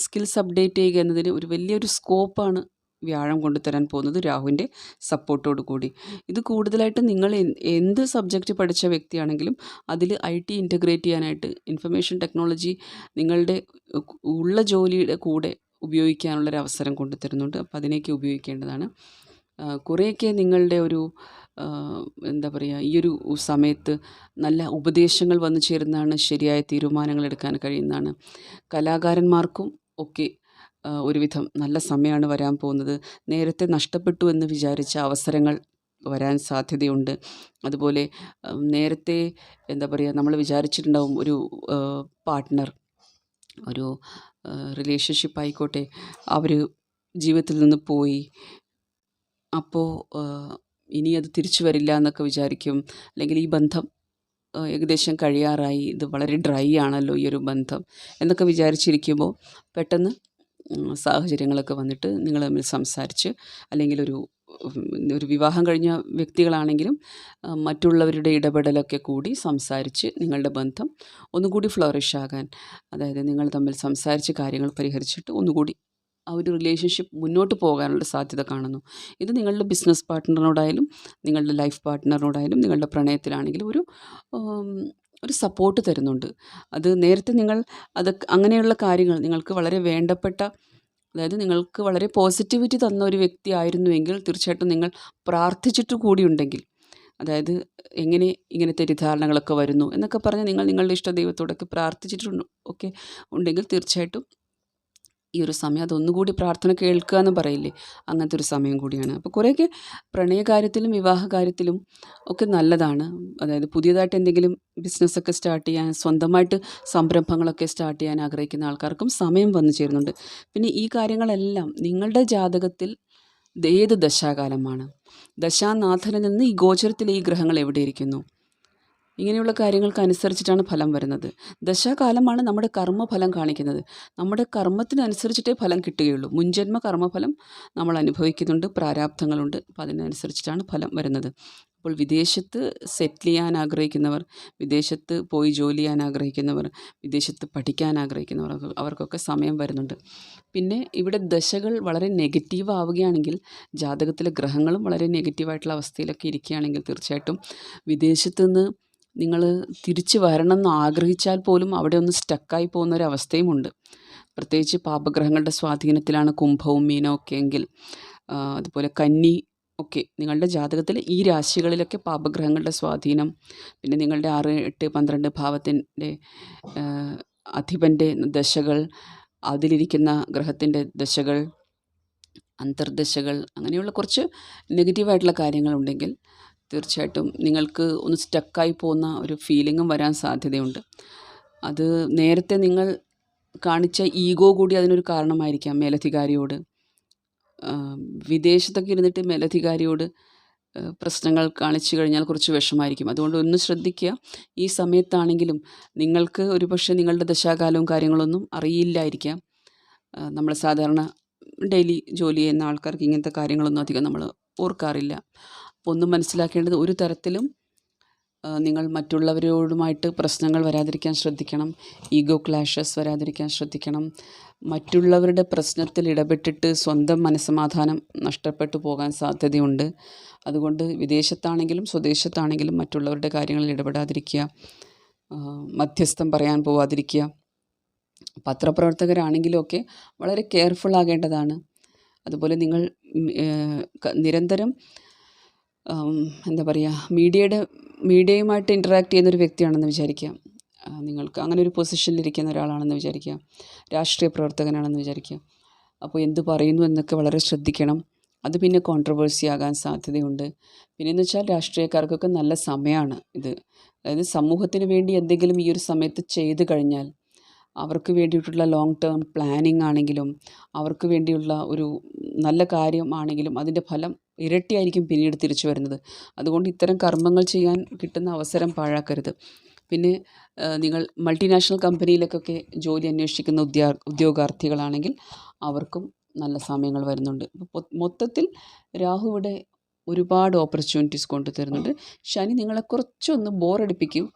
സ്കിൽസ് അപ്ഡേറ്റ് ചെയ്യുക എന്നതിന് ഒരു വലിയൊരു സ്കോപ്പാണ് വ്യാഴം കൊണ്ടുതരാൻ പോകുന്നത്, രാഹുവിൻ്റെ സപ്പോർട്ടോട് കൂടി. ഇത് കൂടുതലായിട്ട് നിങ്ങൾ എന്ത് സബ്ജക്റ്റ് പഠിച്ച വ്യക്തിയാണെങ്കിലും അതിൽ IT ഇൻ്റഗ്രേറ്റ് ചെയ്യാനായിട്ട്, ഇൻഫർമേഷൻ ടെക്നോളജി നിങ്ങളുടെ ഉള്ള ജോലിയുടെ കൂടെ ഉപയോഗിക്കാനുള്ളൊരവസരം കൊണ്ടുതരുന്നുണ്ട്. അപ്പോൾ അതിനേക്ക് ഉപയോഗിക്കേണ്ടതാണ്. കുറേയൊക്കെ നിങ്ങളുടെ ഒരു ഈ ഒരു സമയത്ത് നല്ല ഉപദേശങ്ങൾ വന്നു ചേരുന്നതാണ്, ശരിയായ തീരുമാനങ്ങൾ എടുക്കാൻ കഴിയുന്നതാണ്. കലാകാരന്മാർക്കും ഒക്കെ ഒരുവിധം നല്ല സമയമാണ് വരാൻ പോകുന്നത്. നേരത്തെ നഷ്ടപ്പെട്ടു എന്ന് വിചാരിച്ച അവസരങ്ങൾ വരാൻ സാധ്യതയുണ്ട്. അതുപോലെ നേരത്തെ നമ്മൾ വിചാരിച്ചിട്ടുണ്ടാവും ഒരു പാർട്ട്ണർ, ഒരു റിലേഷൻഷിപ്പ് ആയിക്കോട്ടെ, അവർ ജീവിതത്തിൽ നിന്ന് പോയി, അപ്പോൾ ഇനി അത് തിരിച്ചു വരില്ല എന്നൊക്കെ വിചാരിക്കും. അല്ലെങ്കിൽ ഈ ബന്ധം ഏകദേശം കഴിയാറായി, ഇത് വളരെ ഡ്രൈ ആണല്ലോ ഈ ഒരു ബന്ധം എന്നൊക്കെ വിചാരിച്ചിരിക്കുമ്പോൾ പെട്ടെന്ന് സാഹചര്യങ്ങളൊക്കെ വന്നിട്ട് നിങ്ങൾ തമ്മിൽ സംസാരിച്ച്, അല്ലെങ്കിൽ ഒരു വിവാഹം കഴിഞ്ഞ വ്യക്തികളാണെങ്കിലും മറ്റുള്ളവരുടെ ഇടപെടലൊക്കെ കൂടി സംസാരിച്ച് നിങ്ങളുടെ ബന്ധം ഒന്നുകൂടി ഫ്ലറിഷ് ആകാൻ, അതായത് നിങ്ങൾ തമ്മിൽ സംസാരിച്ച് കാര്യങ്ങൾ പരിഹരിച്ചിട്ട് ഒന്നുകൂടി ആ ഒരു റിലേഷൻഷിപ്പ് മുന്നോട്ട് പോകാനുള്ള സാധ്യത കാണുന്നു. ഇത് നിങ്ങളുടെ ബിസിനസ് പാർട്ട്ണറിനോടായാലും നിങ്ങളുടെ ലൈഫ് പാർട്ട്ണറിനോടായാലും നിങ്ങളുടെ പ്രണയത്തിലാണെങ്കിലും ഒരു സപ്പോർട്ട് തരുന്നുണ്ട്. അത് നേരത്തെ നിങ്ങൾ അങ്ങനെയുള്ള കാര്യങ്ങൾ നിങ്ങൾക്ക് വളരെ വേണ്ടപ്പെട്ട, അതായത് നിങ്ങൾക്ക് വളരെ പോസിറ്റിവിറ്റി തന്ന ഒരു വ്യക്തി ആയിരുന്നുവെങ്കിൽ തീർച്ചയായിട്ടും നിങ്ങൾ പ്രാർത്ഥിച്ചിട്ട് കൂടിയുണ്ടെങ്കിൽ, അതായത് ഇങ്ങനെ തെറ്റിദ്ധാരണകളൊക്കെ വരുന്നു എന്നൊക്കെ പറഞ്ഞ് നിങ്ങൾ നിങ്ങളുടെ ഇഷ്ടദൈവത്തോടൊക്കെ പ്രാർത്ഥിച്ചിട്ടുണ്ട് ഒക്കെ ഉണ്ടെങ്കിൽ തീർച്ചയായിട്ടും ഈ ഒരു സമയം അതൊന്നുകൂടി പ്രാർത്ഥന കേൾക്കുക എന്ന് പറയില്ലേ, അങ്ങനത്തെ ഒരു സമയം കൂടിയാണ്. അപ്പോൾ കുറേയൊക്കെ പ്രണയകാര്യത്തിലും വിവാഹ കാര്യത്തിലും ഒക്കെ നല്ലതാണ്. അതായത് പുതിയതായിട്ട് എന്തെങ്കിലും ബിസിനസ്സൊക്കെ സ്റ്റാർട്ട് ചെയ്യാൻ, സ്വന്തമായിട്ട് സംരംഭങ്ങളൊക്കെ സ്റ്റാർട്ട് ചെയ്യാൻ ആഗ്രഹിക്കുന്ന ആൾക്കാർക്കും സമയം വന്നു ചേരുന്നുണ്ട്. പിന്നെ ഈ കാര്യങ്ങളെല്ലാം നിങ്ങളുടെ ജാതകത്തിൽ ഏത് ദശാകാലമാണ്, ദശാനാഥനിൽ നിന്ന് ഈ ഗോചരത്തിലെ ഈ ഗ്രഹങ്ങൾ എവിടെ ഇരിക്കുന്നു, ഇങ്ങനെയുള്ള കാര്യങ്ങൾക്കനുസരിച്ചിട്ടാണ് ഫലം വരുന്നത്. ദശാകാലമാണ് നമ്മുടെ കർമ്മഫലം കാണിക്കുന്നത്. നമ്മുടെ കർമ്മത്തിനനുസരിച്ചിട്ടേ ഫലം കിട്ടുകയുള്ളൂ. മുൻജന്മ കർമ്മഫലം നമ്മൾ അനുഭവിക്കുന്നുണ്ട്, പ്രാരാബ്ധങ്ങളുണ്ട്. അപ്പോൾ അതിനനുസരിച്ചിട്ടാണ് ഫലം വരുന്നത്. അപ്പോൾ വിദേശത്ത് സെറ്റിൽ ചെയ്യാൻ ആഗ്രഹിക്കുന്നവർ, വിദേശത്ത് പോയി ജോലി ചെയ്യാൻ ആഗ്രഹിക്കുന്നവർ, വിദേശത്ത് പഠിക്കാൻ ആഗ്രഹിക്കുന്നവർ, അവർക്കൊക്കെ സമയം വരുന്നുണ്ട്. പിന്നെ ഇവിടെ ദശകൾ വളരെ നെഗറ്റീവ് ആവുകയാണെങ്കിൽ, ജാതകത്തിലെ ഗ്രഹങ്ങളും വളരെ നെഗറ്റീവായിട്ടുള്ള അവസ്ഥയിലൊക്കെ ഇരിക്കുകയാണെങ്കിൽ, തീർച്ചയായിട്ടും വിദേശത്ത് നിന്ന് നിങ്ങൾ തിരിച്ച് വരണം എന്ന് ആഗ്രഹിച്ചാൽ പോലും അവിടെ ഒന്ന് സ്റ്റക്കായി പോകുന്നൊരവസ്ഥയുമുണ്ട്. പ്രത്യേകിച്ച് പാപഗ്രഹങ്ങളുടെ സ്വാധീനത്തിലാണ് കുംഭവും മീനവും ഒക്കെ എങ്കിൽ, അതുപോലെ കന്നി ഒക്കെ നിങ്ങളുടെ ജാതകത്തിൽ ഈ രാശികളിലൊക്കെ പാപഗ്രഹങ്ങളുടെ സ്വാധീനം, പിന്നെ നിങ്ങളുടെ 6, 8, 12 ഭാവത്തിൻ്റെ അധിപൻ്റെ ദശകൾ, അതിലിരിക്കുന്ന ഗ്രഹത്തിൻ്റെ ദശകൾ, അന്തർദശകൾ, അങ്ങനെയുള്ള കുറച്ച് നെഗറ്റീവായിട്ടുള്ള കാര്യങ്ങളുണ്ടെങ്കിൽ തീർച്ചയായിട്ടും നിങ്ങൾക്ക് ഒന്ന് സ്റ്റക്കായി പോകുന്ന ഒരു ഫീലിങ്ങും വരാൻ സാധ്യതയുണ്ട്. അത് നേരത്തെ നിങ്ങൾ കാണിച്ച ഈഗോ കൂടി അതിനൊരു കാരണമായിരിക്കാം. മേലധികാരിയോട് വിദേശത്തൊക്കെ ഇരുന്നിട്ട് മേലധികാരിയോട് പ്രശ്നങ്ങൾ കാണിച്ചു കഴിഞ്ഞാൽ കുറച്ച് വിഷമായിരിക്കും. അതുകൊണ്ട് ഒന്ന് ശ്രദ്ധിക്കുക. ഈ സമയത്താണെങ്കിലും നിങ്ങൾക്ക് ഒരുപക്ഷെ നിങ്ങളുടെ ദശാകാലവും കാര്യങ്ങളൊന്നും അറിയില്ലായിരിക്കാം. നമ്മൾ സാധാരണ ഡെയിലി ജോലി ചെയ്യുന്ന ആൾക്കാർക്ക് ഇങ്ങനത്തെ കാര്യങ്ങളൊന്നും അധികം നമ്മൾ ഓർക്കാറില്ല. അപ്പോൾ ഒന്നും മനസ്സിലാക്കേണ്ടത്, ഒരു തരത്തിലും നിങ്ങൾ മറ്റുള്ളവരോടുമായിട്ട് പ്രശ്നങ്ങൾ വരാതിരിക്കാൻ ശ്രദ്ധിക്കണം. ഈഗോ ക്ലാഷസ് വരാതിരിക്കാൻ ശ്രദ്ധിക്കണം. മറ്റുള്ളവരുടെ പ്രശ്നത്തിൽ ഇടപെട്ടിട്ട് സ്വന്തം മനസ്സമാധാനം നഷ്ടപ്പെട്ടു പോകാൻ സാധ്യതയുണ്ട്. അതുകൊണ്ട് വിദേശത്താണെങ്കിലും സ്വദേശത്താണെങ്കിലും മറ്റുള്ളവരുടെ കാര്യങ്ങളിൽ ഇടപെടാതിരിക്കുക, മധ്യസ്ഥം പറയാൻ പോവാതിരിക്കുക. പത്രപ്രവർത്തകരാണെങ്കിലും ഒക്കെ വളരെ കെയർഫുൾ ആകേണ്ടതാണ്. അതുപോലെ നിങ്ങൾ നിരന്തരം എന്താ പറയുക, മീഡിയയുമായിട്ട് ഇൻറ്ററാക്ട് ചെയ്യുന്നൊരു വ്യക്തിയാണെന്ന് വിചാരിക്കുക. നിങ്ങൾക്ക് അങ്ങനെ ഒരു പൊസിഷനിലിരിക്കുന്ന ഒരാളാണെന്ന് വിചാരിക്കുക. രാഷ്ട്രീയ പ്രവർത്തകനാണെന്ന് വിചാരിക്കുക. അപ്പോൾ എന്ത് പറയുന്നു എന്നൊക്കെ വളരെ ശ്രദ്ധിക്കണം. അത് പിന്നെ കോൺട്രവേഴ്സി ആകാൻ സാധ്യതയുണ്ട്. പിന്നെയെന്ന് വെച്ചാൽ രാഷ്ട്രീയക്കാർക്കൊക്കെ നല്ല സമയമാണ് ഇത്. അതായത് സമൂഹത്തിന് വേണ്ടി എന്തെങ്കിലും ഈ ഒരു സമയത്ത് ചെയ്ത് കഴിഞ്ഞാൽ, അവർക്ക് വേണ്ടിയിട്ടുള്ള ലോങ് ടേം പ്ലാനിങ് ആണെങ്കിലും, അവർക്ക് വേണ്ടിയുള്ള ഒരു നല്ല കാര്യമാണെങ്കിലും അതിൻ്റെ ഫലം ഇരട്ടിയായിരിക്കും പിന്നീട് തിരിച്ചു വരുന്നത്. അതുകൊണ്ട് ഇത്തരം കർമ്മങ്ങൾ ചെയ്യാൻ കിട്ടുന്ന അവസരം പാഴാക്കരുത്. പിന്നെ നിങ്ങൾ മൾട്ടിനാഷണൽ കമ്പനിയിലേക്കൊക്കെ ജോലി അന്വേഷിക്കുന്ന ഉദ്യോഗാർത്ഥികളാണെങ്കിൽ അവർക്കും നല്ല സമയങ്ങൾ വരുന്നുണ്ട്. മൊത്തത്തിൽ രാഹു ഇവിടെ ഒരുപാട് ഓപ്പർച്യൂണിറ്റീസ് കൊണ്ടു തരുന്നുണ്ട്. ശനി നിങ്ങളെ കുറച്ചൊന്ന് ബോറടിപ്പിക്കും.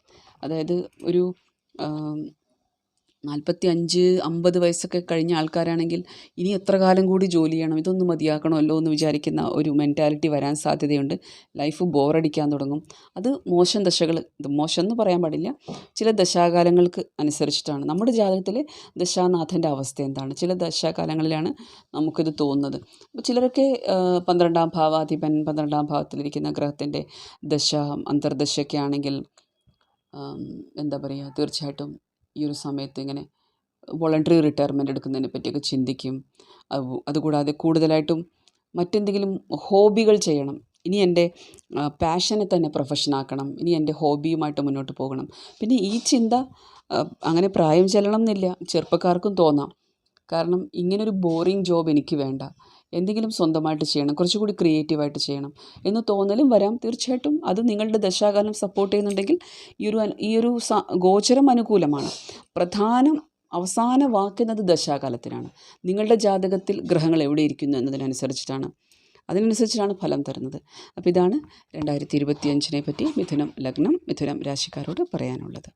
അതായത് ഒരു 45-50 വയസ്സൊക്കെ കഴിഞ്ഞ ആൾക്കാരാണെങ്കിൽ ഇനി എത്ര കാലം കൂടി ജോലി ചെയ്യണം, ഇതൊന്നും മതിയാക്കണമല്ലോ എന്ന് വിചാരിക്കുന്ന ഒരു മെൻറ്റാലിറ്റി വരാൻ സാധ്യതയുണ്ട്. ലൈഫ് ബോറടിക്കാൻ തുടങ്ങും. അത് മോശം ദശകൾ, ഇത് മോശം എന്ന് പറയാൻ പാടില്ല, ചില ദശാകാലങ്ങൾക്ക് അനുസരിച്ചിട്ടാണ്. നമ്മുടെ ജാതകത്തിലെ ദശാനാഥൻ്റെ അവസ്ഥ എന്താണ്, ചില ദശാകാലങ്ങളിലാണ് നമുക്കിത് തോന്നുന്നത്. അപ്പോൾ ചിലരൊക്കെ 12ാം ഭാവാധിപൻ 12ാം ഭാവത്തിലിരിക്കുന്ന ഗ്രഹത്തിൻ്റെ ദശ, അന്തർദശയൊക്കെ ആണെങ്കിൽ എന്താ പറയുക, തീർച്ചയായിട്ടും ഈ ഒരു സമയത്ത് ഇങ്ങനെ വോളണ്ടറി റിട്ടയർമെൻ്റ് എടുക്കുന്നതിനെ പറ്റിയൊക്കെ ചിന്തിക്കും. അതുകൂടാതെ കൂടുതലായിട്ടും മറ്റെന്തെങ്കിലും ഹോബികൾ ചെയ്യണം, ഇനി എൻ്റെ പാഷനെ തന്നെ പ്രൊഫഷനാക്കണം, ഇനി എൻ്റെ ഹോബിയുമായിട്ട് മുന്നോട്ട് പോകണം. പിന്നെ ഈ ചിന്ത അങ്ങനെ പ്രായം ചെല്ലണം എന്നില്ല, ചെറുപ്പക്കാർക്കും തോന്നാം. കാരണം ഇങ്ങനൊരു ബോറിങ് ജോബ് എനിക്ക് വേണ്ട, എന്തെങ്കിലും സ്വന്തമായിട്ട് ചെയ്യണം, കുറച്ചുകൂടി ക്രിയേറ്റീവായിട്ട് ചെയ്യണം എന്ന് തോന്നലും വരാം. തീർച്ചയായിട്ടും അത് നിങ്ങളുടെ ദശാകാലം സപ്പോർട്ട് ചെയ്യുന്നുണ്ടെങ്കിൽ ഈ ഒരു ഗോചരം അനുകൂലമാണ്. അവസാന വാക്കുന്നത് ദശാകാലത്തിനാണ്. നിങ്ങളുടെ ജാതകത്തിൽ ഗ്രഹങ്ങൾ എവിടെ ഇരിക്കുന്നു അതിനനുസരിച്ചിട്ടാണ് ഫലം തരുന്നത്. അപ്പോൾ ഇതാണ് 2025 പറ്റി മിഥുനം ലഗ്നം, മിഥുനം രാശിക്കാരോട് പറയാനുള്ളത്.